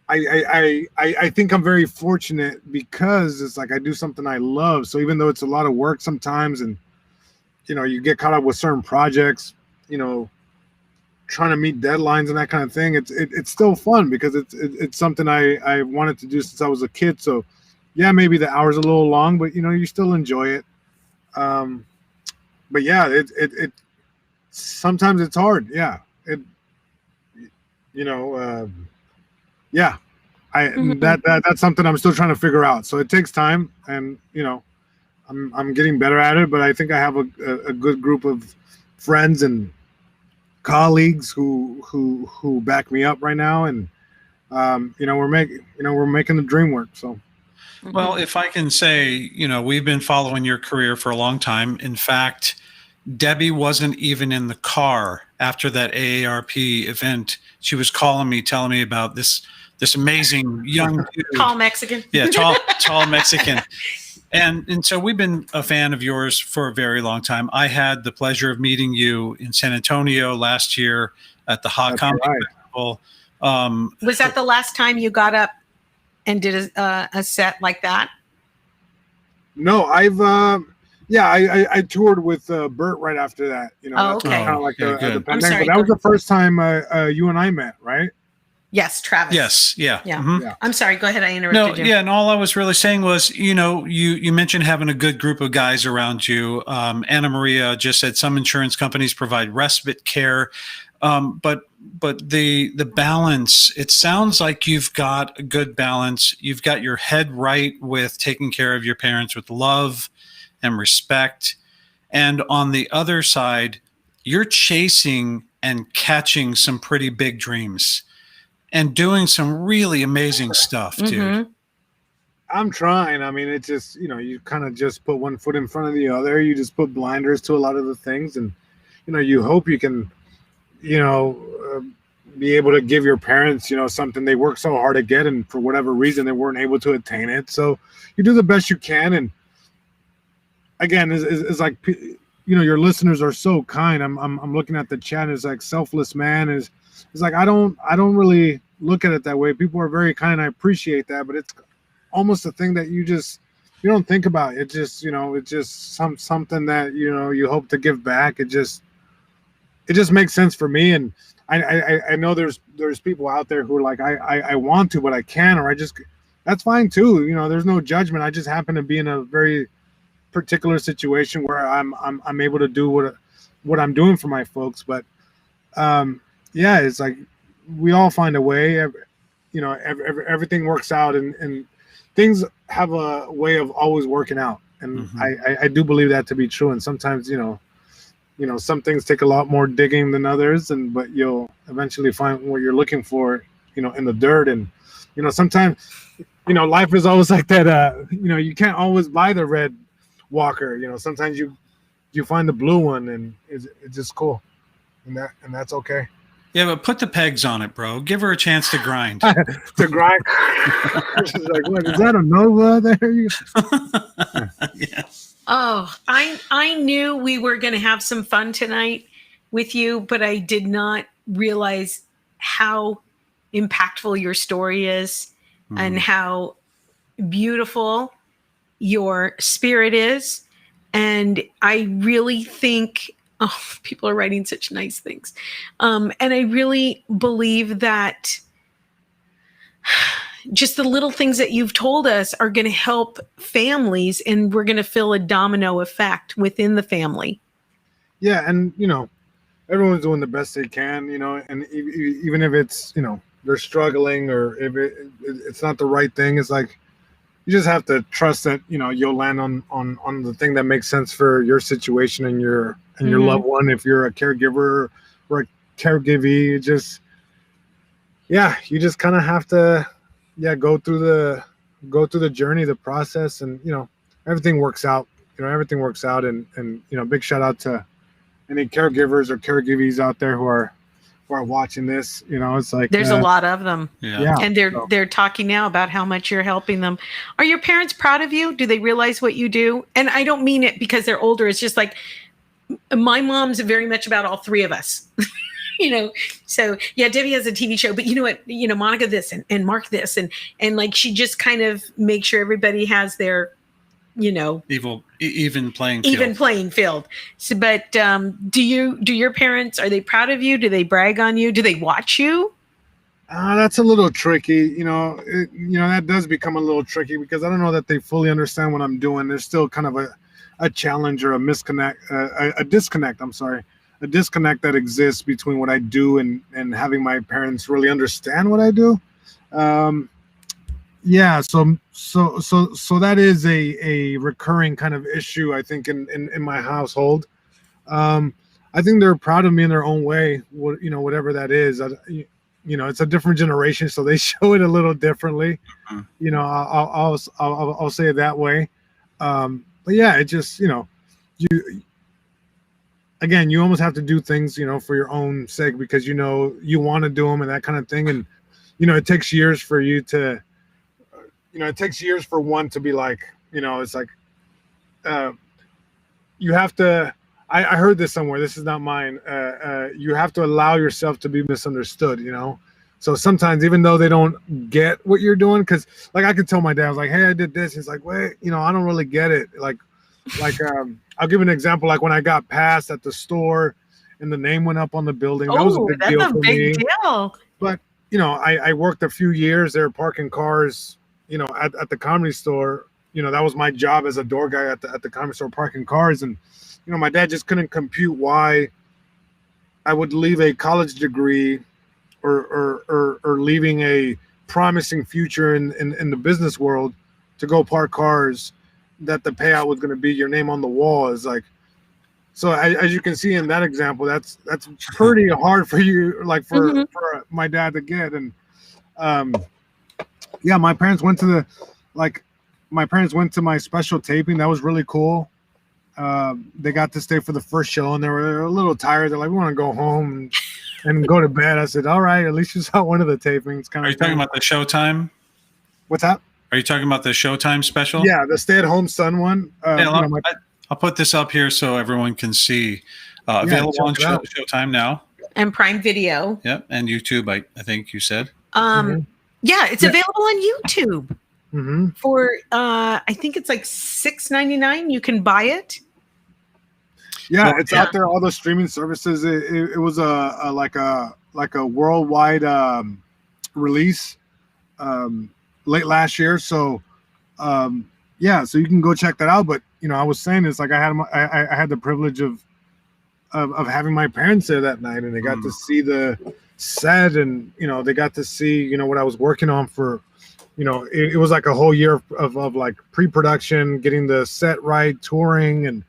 Speaker 3: I think I'm very fortunate because it's like I do something I love. So even though it's a lot of work sometimes, and, you know, you get caught up with certain projects, you know, trying to meet deadlines and that kind of thing, it's still fun because it's something I wanted to do since I was a kid. So yeah, maybe the hour's a little long, but you know, you still enjoy it. But yeah, it sometimes it's hard. Yeah. Yeah. That's something I'm still trying to figure out. So it takes time, and you know, I'm getting better at it, but I think I have a good group of friends and colleagues who back me up right now, and you know, we're making the dream work. So
Speaker 1: well, if I can say, you know, we've been following your career for a long time. In fact, Debi wasn't even in the car after that AARP event. She was calling me, telling me about this amazing young dude.
Speaker 2: Tall Mexican.
Speaker 1: Yeah, tall Mexican. And so we've been a fan of yours for a very long time. I had the pleasure of meeting you in San Antonio last year at the Hot Comedy Festival.
Speaker 2: Was that the last time you got up and did a set like that?
Speaker 3: No, I toured with Bert right after that. You know, that's kind of like the pandemic. But that was the first time you and I met, right?
Speaker 2: Yes, Travis.
Speaker 1: Yes, yeah.
Speaker 2: Yeah. I'm sorry. Go ahead. I interrupted you.
Speaker 1: Yeah, and all I was really saying was, you know, you mentioned having a good group of guys around you. Anna Maria just said some insurance companies provide respite care, but the balance. It sounds like you've got a good balance. You've got your head right with taking care of your parents with love and respect, and on the other side, you're chasing and catching some pretty big dreams. And doing some really amazing stuff, dude.
Speaker 3: I'm trying. I mean, it's just, you know, you kind of just put one foot in front of the other. You just put blinders to a lot of the things. And, you know, you hope you can, you know, be able to give your parents, you know, something they worked so hard to get. And for whatever reason, they weren't able to attain it. So you do the best you can. And again, it's like, you know, your listeners are so kind. I'm looking at the chat. It's like selfless man is. It's like I don't really look at it that way. People are very kind. I appreciate that, but almost a thing that you don't think about. It just, it's just something that, you hope to give back. It just makes sense for me. And I know there's people out there who are like, I want to, but I can't, or that's fine too. There's no judgment. I just happen to be in a very particular situation where I'm able to do what I'm doing for my folks. But yeah, it's like we all find a way. Everything works out, and things have a way of always working out. And I do believe that to be true. And sometimes, some things take a lot more digging than others, but you'll eventually find what you're looking for, in the dirt. And, sometimes, life is always like that. You can't always buy the red walker. Sometimes you find the blue one, and it's just cool. And that's okay.
Speaker 1: Yeah, but put the pegs on it, bro. Give her a chance to grind.
Speaker 3: To grind. She's like, what, is that a Nova there?
Speaker 1: Yeah.
Speaker 2: Oh, I knew we were going to have some fun tonight with you, but I did not realize how impactful your story is and how beautiful your spirit is. And I really think, people are writing such nice things. And I really believe that just the little things that you've told us are going to help families, and we're going to feel a domino effect within the family.
Speaker 3: Yeah. And, everyone's doing the best they can, and even if it's, they're struggling, or if it's not the right thing, it's like, you just have to trust that, you'll land on the thing that makes sense for your situation and your loved one. If you're a caregiver or a caregivee, you just kind of have to, go through the journey, the process, and, everything works out, everything works out. And, big shout out to any caregivers or caregivees out there who are watching this. It's like
Speaker 2: there's a lot of them.
Speaker 1: Yeah.
Speaker 2: And they're talking now about how much you're helping them. Are your parents proud of you? Do they realize what you do? And I don't mean it because they're older. It's just like, my mom's very much about all three of us. So yeah, Debbie has a TV show, but you know what, Monica this and Mark this, and like, she just kind of makes sure everybody has their,
Speaker 1: even playing field.
Speaker 2: So, but do your parents, are they proud of you? Do they brag on you? Do they watch you?
Speaker 3: That's a little tricky. That does become a little tricky because I don't know that they fully understand what I'm doing. There's still kind of a challenge or a disconnect that exists between what I do and having my parents really understand what I do. Yeah, so that is a recurring kind of issue, I think, in my household. I think they're proud of me in their own way, whatever that is. It's a different generation, so they show it a little differently. I'll say it that way. But yeah, it just, you almost have to do things, for your own sake because, you want to do them and that kind of thing. And, it takes years for you to, it takes years for one to be like, it's like, you have to, I heard this somewhere, this is not mine. You have to allow yourself to be misunderstood, So sometimes, even though they don't get what you're doing, because like I could tell my dad, I was like, hey, I did this. He's like, wait, I don't really get it. Like I'll give an example. Like when I got passed at the store and the name went up on the building, that was a big deal for me.
Speaker 2: Deal.
Speaker 3: But, I worked a few years there parking cars, at the comedy store. That was my job as a door guy at the comedy store, parking cars. And, my dad just couldn't compute why I would leave a college degree or leaving a promising future in the business world to go park cars, that the payout was going to be your name on the wall. Is like, so as you can see in that example, that's pretty hard for you, like for my dad to get. And my parents went to my special taping. That was really cool. They got to stay for the first show, and they were a little tired. They're like, we want to go home and go to bed. I said, all right, at least you saw one of the tapings.
Speaker 1: Are you talking about the Showtime?
Speaker 3: What's that?
Speaker 1: Are you talking about the Showtime special?
Speaker 3: Yeah, the stay-at-home son one.
Speaker 1: I'll put this up here so everyone can see. Available on Showtime now.
Speaker 2: And Prime Video.
Speaker 1: Yep, and YouTube, I think you said.
Speaker 2: Yeah, it's available on YouTube. for I think it's like $6.99. You can buy it.
Speaker 3: Yeah, it's out there. All the streaming services. It was a like a worldwide release late last year. So yeah, so you can go check that out. But I was saying it's like I had the privilege of having my parents there that night, and they got to see the set, and they got to see what I was working on for. It was like a whole year of like pre-production, getting the set right, touring, and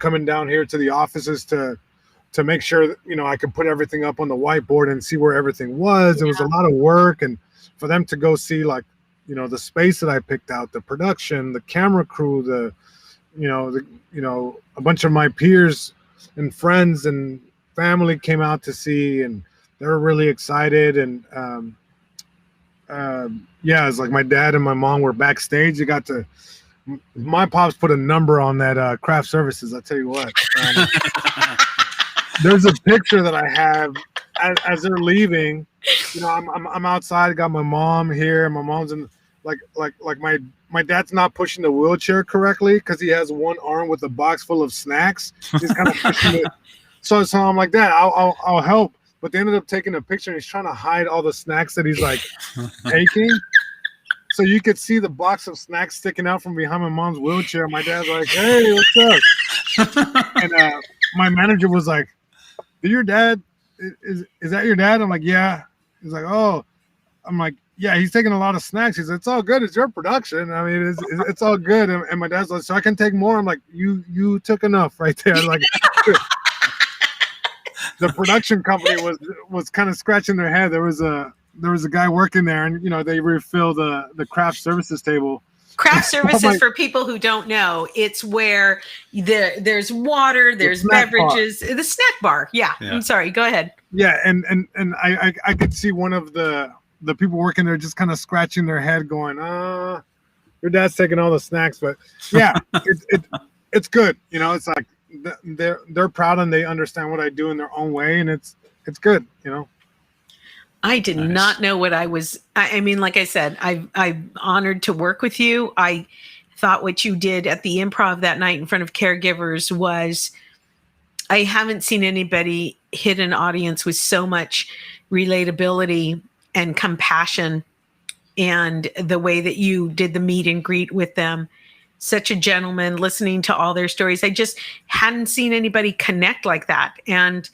Speaker 3: coming down here to the offices to make sure that, I could put everything up on the whiteboard and see where everything was. It was a lot of work, and for them to go see like, the space that I picked out, the production, the camera crew, a bunch of my peers and friends and family came out to see, and they were really excited. And it's like my dad and my mom were backstage. My pops put a number on that craft services. I'll tell you what. There's a picture that I have as they're leaving. I'm outside. I got my mom here. My mom's in like my dad's not pushing the wheelchair correctly because he has one arm with a box full of snacks. He's kind of pushing it. So I'm like, Dad, I'll help. But they ended up taking a picture, and he's trying to hide all the snacks that he's like taking. So you could see the box of snacks sticking out from behind my mom's wheelchair. My dad's like, "Hey, what's up?" And my manager was like, "Did your dad? Is that your dad?" I'm like, "Yeah." He's like, "Oh." I'm like, "Yeah, he's taking a lot of snacks." He said, "It's all good. It's your production. I mean, it's all good." And my dad's like, "So I can take more?" I'm like, "You took enough right there." Like, the production company was kind of scratching their head. There was a guy working there, and they refill the craft services table.
Speaker 2: Craft services, for people who don't know, it's where there's water, there's beverages, the snack bar. Yeah, I'm sorry. Go ahead.
Speaker 3: Yeah, and I could see one of the people working there just kind of scratching their head, going, your dad's taking all the snacks. But yeah, it's good. It's like they're proud, and they understand what I do in their own way, and it's good.
Speaker 2: I did not know what I was. I mean, like I said, I'm honored to work with you. I thought what you did at the Improv that night in front of caregivers was, I haven't seen anybody hit an audience with so much relatability and compassion, and the way that you did the meet and greet with them. Such a gentleman, listening to all their stories. I just hadn't seen anybody connect like that. And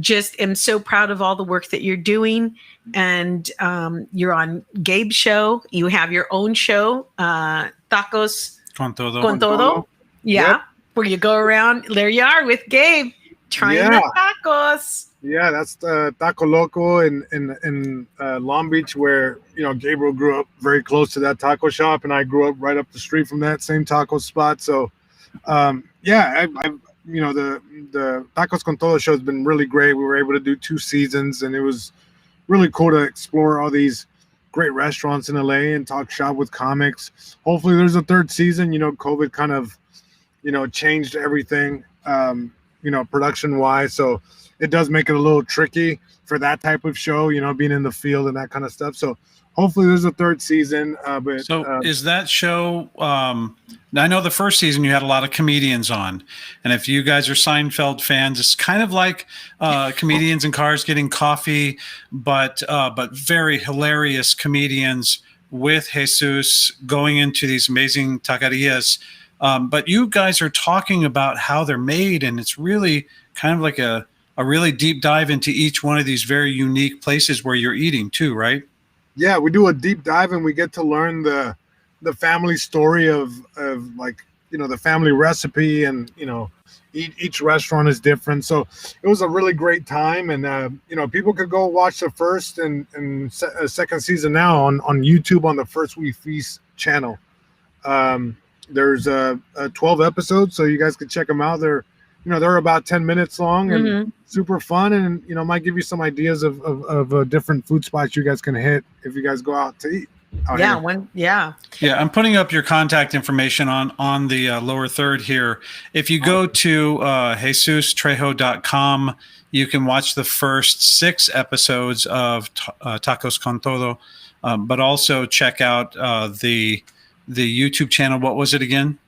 Speaker 2: just am so proud of all the work that you're doing. And you're on Gabe's show. You have your own show, Tacos
Speaker 1: Con Todo.
Speaker 2: Con Todo. Yeah. Yep. Where you go around. There you are with Gabe trying the tacos.
Speaker 3: Yeah, that's the Taco Loco in Long Beach, where Gabriel grew up very close to that taco shop, and I grew up right up the street from that same taco spot. So the Tacos Con Todo show has been really great. We were able to do 2 seasons, and it was really cool to explore all these great restaurants in LA and talk shop with comics. Hopefully there's a 3rd season. COVID kind of changed everything production wise, so it does make it a little tricky for that type of show, being in the field and that kind of stuff. So hopefully there's a 3rd season.
Speaker 1: Is that show, I know the first season you had a lot of comedians on, and if you guys are Seinfeld fans, it's kind of like comedians in cars getting coffee, but very hilarious comedians with Jesus going into these amazing taquerias. But you guys are talking about how they're made, and it's really kind of like a really deep dive into each one of these very unique places where you're eating too, right?
Speaker 3: Yeah, we do a deep dive, and we get to learn the family story of like, the family recipe, and, each restaurant is different. So it was a really great time. And, people could go watch the 1st and 2nd season now on YouTube on the First We Feast channel. There's 12 episodes, so you guys can check them out. They're about 10 minutes long, and super fun, and might give you some ideas of different food spots you guys can hit if you guys go out to eat.
Speaker 1: Yeah, I'm putting up your contact information on the lower third here. If you go to JesusTrejo.com, you can watch the first 6 episodes of Tacos Con Todo. but also check out the YouTube channel. What was it again?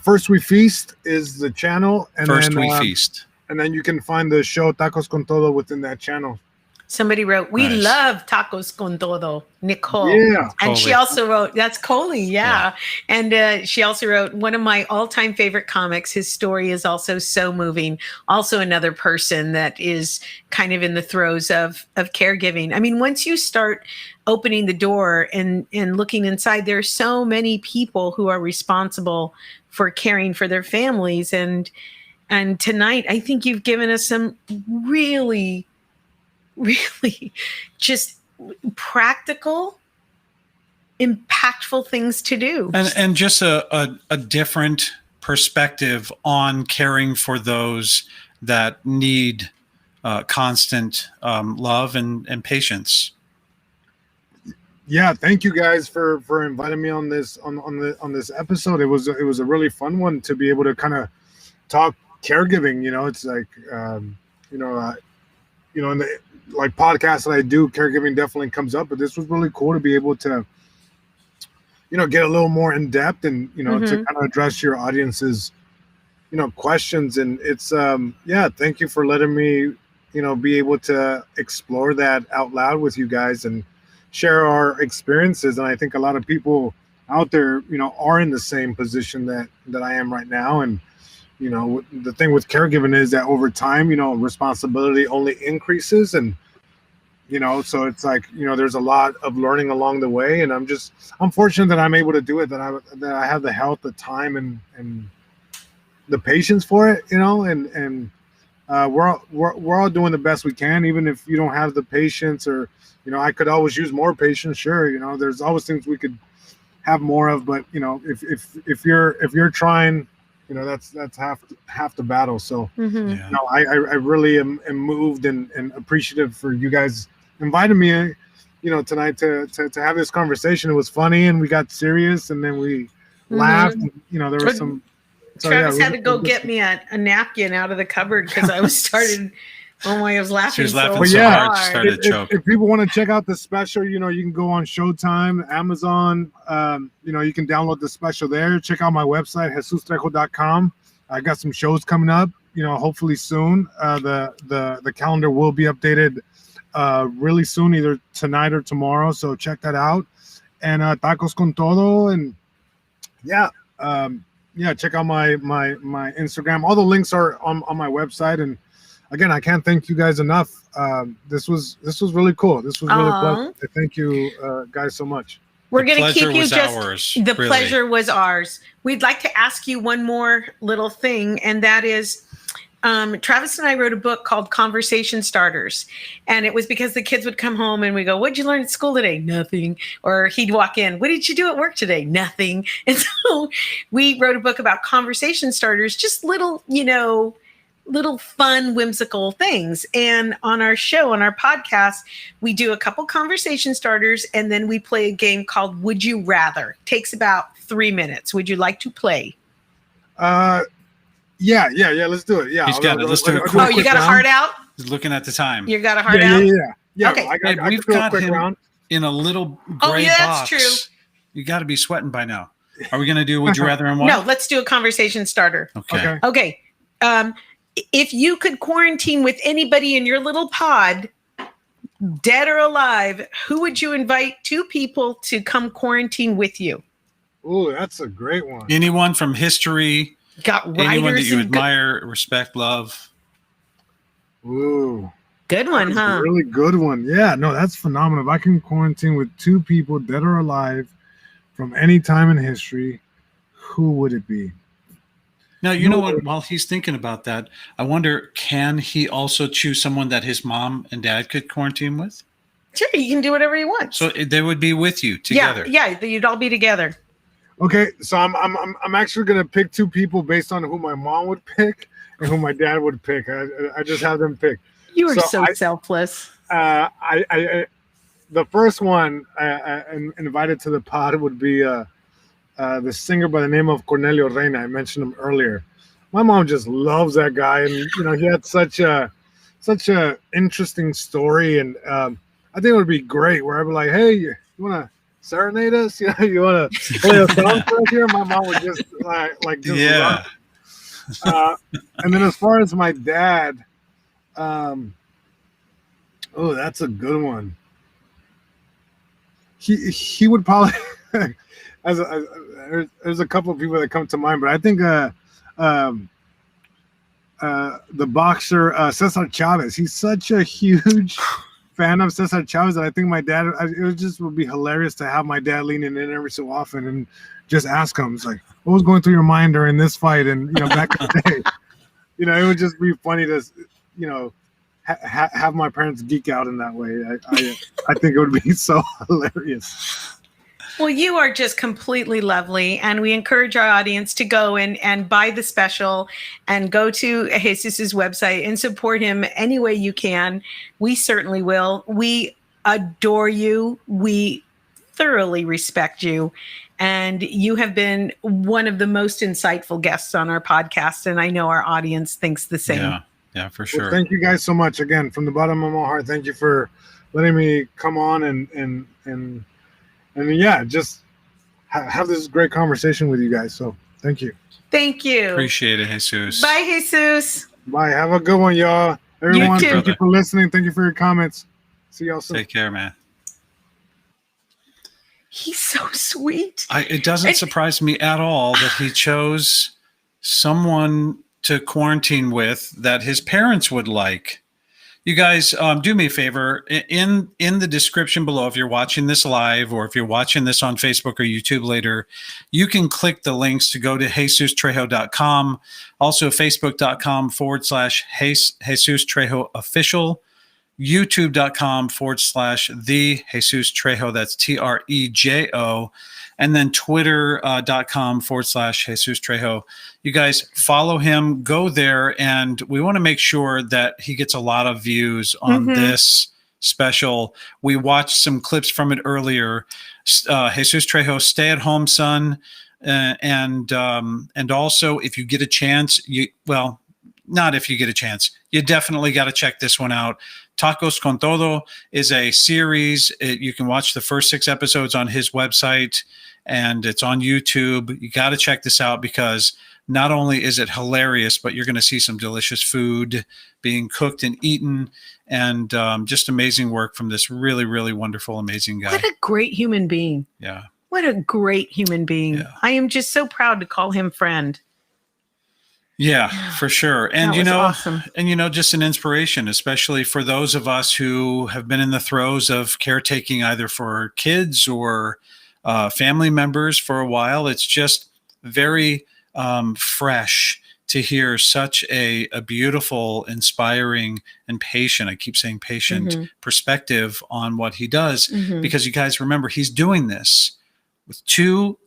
Speaker 3: First We Feast is the channel. And
Speaker 1: First We Feast.
Speaker 3: And then you can find the show Tacos con Todo within that channel.
Speaker 2: Somebody wrote, we love Tacos con Todo, Nicole.
Speaker 3: Yeah.
Speaker 2: And she also wrote, that's Coley, yeah. And she also wrote, one of my all-time favorite comics. His story is also so moving. Also another person that is kind of in the throes of caregiving. I mean, once you start opening the door and looking inside, there are so many people who are responsible for caring for their families. And tonight, I think you've given us some really just practical, impactful things to do.
Speaker 1: And just a different perspective on caring for those that need constant love and patience.
Speaker 3: Yeah, thank you guys for inviting me on this on this episode. It was a really fun one to be able to kind of talk caregiving. You know, it's like in the like podcasts that I do, caregiving definitely comes up, but this was really cool to be able to, get a little more in depth and, to kind of address your audience's, questions. And it's, thank you for letting me, be able to explore that out loud with you guys and share our experiences. And I think a lot of people out there, are in the same position that I am right now. And, the thing with caregiving is that over time, responsibility only increases. And, so it's like, there's a lot of learning along the way. And I'm fortunate that I'm able to do it, that I have the health, the time and the patience for it, and we're all doing the best we can, even if you don't have the patience or, I could always use more patience. Sure. There's always things we could have more of, but if you're trying, that's half the battle. So, I really am moved and appreciative for you guys inviting me, tonight to have this conversation. It was funny and we got serious and then we laughed. And, there was some. So,
Speaker 2: Travis had to go get me a napkin out of the cupboard because I was starting. Oh my! I was laughing.
Speaker 1: She was laughing
Speaker 2: so
Speaker 1: hard. Started to choke.
Speaker 3: If people want to check out the special, you can go on Showtime, Amazon. You can download the special there. Check out my website, JesusTrejo.com. I got some shows coming up. Hopefully soon. The calendar will be updated really soon, either tonight or tomorrow. So check that out. And Tacos con Todo, and check out my Instagram. All the links are on my website. And again, I can't thank you guys enough. This was really cool. This was really pleasant. Thank you guys so much.
Speaker 2: We're going to keep you
Speaker 1: the
Speaker 2: pleasure was ours. We'd like to ask you one more little thing, and that is Travis and I wrote a book called Conversation Starters. And it was because the kids would come home and we go, what'd you learn at school today? Nothing. Or he'd walk in, what did you do at work today? Nothing. And so we wrote a book about conversation starters, just little, little fun, whimsical things. And on our show, on our podcast, we do a couple conversation starters and then we play a game called Would You Rather. Takes about 3 minutes. Would you like to play?
Speaker 3: Yeah. Let's do it. Yeah.
Speaker 1: He's got it. Let's do it.
Speaker 2: Oh, you got a heart out?
Speaker 1: He's looking at the time.
Speaker 2: You got a heart out?
Speaker 3: Yeah.
Speaker 2: Okay.
Speaker 1: We've got him round in a little gray box.
Speaker 2: That's true.
Speaker 1: You got to be sweating by now. Are we going to do Would You Rather and what?
Speaker 2: No, let's do a conversation starter. Okay. If you could quarantine with anybody in your little pod, dead or alive, who would you invite 2 people to come quarantine with you?
Speaker 3: Ooh, that's a great one.
Speaker 1: Anyone from history,
Speaker 2: got
Speaker 1: anyone that you admire, respect, love.
Speaker 3: Ooh.
Speaker 2: Good one, huh?
Speaker 3: A really good one. Yeah, no, that's phenomenal. If I can quarantine with 2 people, dead or alive, from any time in history, who would it be?
Speaker 1: Now, you know what? While he's thinking about that, I wonder, can he also choose someone that his mom and dad could quarantine with?
Speaker 2: Sure, he can do whatever he wants.
Speaker 1: So they would be with you together.
Speaker 2: Yeah, you'd all be together.
Speaker 3: Okay, so I'm actually gonna pick 2 people based on who my mom would pick and who my dad would pick. I just have them pick.
Speaker 2: You are so selfless.
Speaker 3: The first one I invited to the pod would be the singer by the name of Cornelio Reina. I mentioned him earlier. My mom just loves that guy, and he had such a interesting story. And I think it would be great where I'd be like, hey, you want to serenade us? You know, you want to play a song for us here? My mom would just just
Speaker 1: yeah.
Speaker 3: And then as far as my dad, oh, that's a good one. He would probably there's a couple of people that come to mind, but I think the boxer Cesar Chavez. He's such a huge fan of Cesar Chavez that I think my dad. Would be hilarious to have my dad leaning in every so often and just ask him, it's like, what was going through your mind during this fight? And back in the day, it would just be funny to have my parents geek out in that way. I think it would be so hilarious.
Speaker 2: Well, you are just completely lovely, and we encourage our audience to go and buy the special and go to Jesus's website and support him any way you can. We certainly will. We adore you. We thoroughly respect you, and you have been one of the most insightful guests on our podcast, and I know our audience thinks the same.
Speaker 1: Yeah, for sure.
Speaker 3: Well, thank you guys so much again from the bottom of my heart. Thank you for letting me come on and yeah, just have this great conversation with you guys. So thank you.
Speaker 2: Thank you.
Speaker 1: Appreciate it, Jesus.
Speaker 2: Bye, Jesus.
Speaker 3: Bye. Have a good one, y'all. Everyone, thank you for listening. Thank you for your comments. See y'all soon.
Speaker 1: Take care, man.
Speaker 2: He's so sweet.
Speaker 1: It doesn't surprise me at all that he chose someone to quarantine with that his parents would like. You guys, do me a favor. In the description below, if you're watching this live or if you're watching this on Facebook or YouTube later, you can click the links to go to JesusTrejo.com. Also, Facebook.com/Jesus Trejo Official. YouTube.com/the Jesus Trejo. That's Trejo. And then Twitter.com/Jesus Trejo. You guys follow him, go there, and we want to make sure that he gets a lot of views on this special. We watched some clips from it earlier. Jesus Trejo, Stay at Home Son. And also, if you get a chance, not if you get a chance, you definitely got to check this one out. Tacos con Todo is a series. You can watch the first 6 episodes on his website, and it's on YouTube. You got to check this out because not only is it hilarious, but you're going to see some delicious food being cooked and eaten, and just amazing work from this really, really wonderful, amazing guy.
Speaker 2: What a great human being.
Speaker 1: Yeah.
Speaker 2: What a great human being. Yeah. I am just so proud to call him friend.
Speaker 1: Yeah, for sure. And
Speaker 2: awesome.
Speaker 1: And just an inspiration, especially for those of us who have been in the throes of caretaking either for kids or family members for a while. It's just very fresh to hear such a beautiful, inspiring, and patient, I keep saying patient, perspective on what he does. Because you guys remember, he's doing this with 2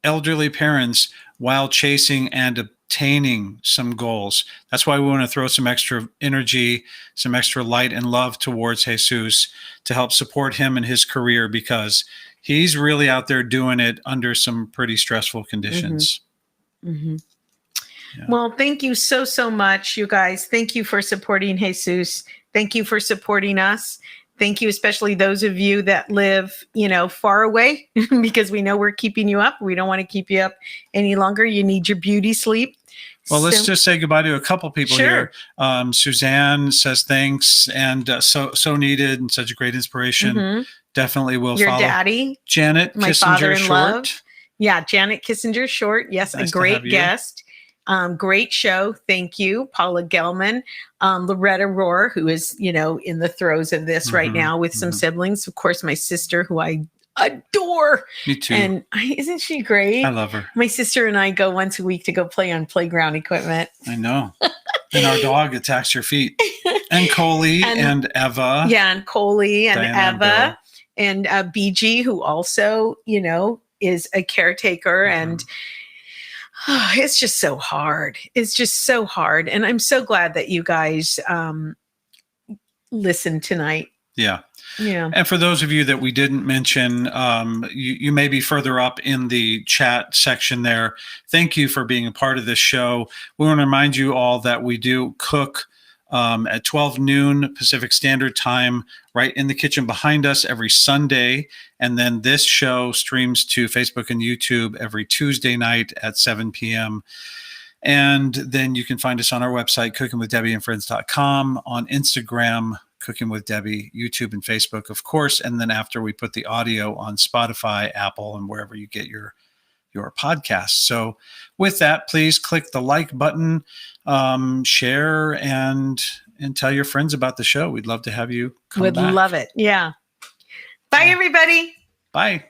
Speaker 1: elderly parents while chasing and obtaining some goals. That's why we want to throw some extra energy, some extra light and love towards Jesus to help support him in his career, because he's really out there doing it under some pretty stressful conditions.
Speaker 2: Yeah. Well, thank you so much, you guys. Thank you for supporting Jesus. Thank you for supporting us. Thank you, especially those of you that live, far away, because we know we're keeping you up. We don't want to keep you up any longer. You need your beauty sleep.
Speaker 1: Well, let's just say goodbye to a couple people here. Suzanne says thanks, and so needed and such a great inspiration. Definitely will follow.
Speaker 2: Your daddy,
Speaker 1: Janet
Speaker 2: my
Speaker 1: Kissinger
Speaker 2: father-in-law.
Speaker 1: Short.
Speaker 2: Yeah, Janet Kissinger Short. Yes, nice, a great guest. Great show. Thank you. Paula Gelman, Loretta Rohr, who is, in the throes of this right now with some siblings. Of course, my sister, who I adore.
Speaker 1: Me too.
Speaker 2: And isn't she great?
Speaker 1: I love her.
Speaker 2: My sister and I go once a week to go play on playground equipment.
Speaker 1: I know. And our dog attacks your feet. And Coley and Eva.
Speaker 2: Yeah, and Coley and
Speaker 1: Diana
Speaker 2: Eva. And BG, who also, is a caretaker. And it's just so hard. It's just so hard. And I'm so glad that you guys listened tonight.
Speaker 1: Yeah.
Speaker 2: Yeah.
Speaker 1: And for those of you that we didn't mention, you may be further up in the chat section there. Thank you for being a part of this show. We want to remind you all that we do cook at 12 noon Pacific Standard Time, right in the kitchen behind us every Sunday. And then this show streams to Facebook and YouTube every Tuesday night at 7 p.m. And then you can find us on our website, cookingwithdebbieandfriends.com, on Instagram, Cooking with Debbie, YouTube and Facebook, of course. And then after we put the audio on Spotify, Apple, and wherever you get your podcasts. So with that, please click the like button, share, and tell your friends about the show. We'd love to have you come back.
Speaker 2: Would love it. Yeah. Bye, everybody.
Speaker 1: Bye.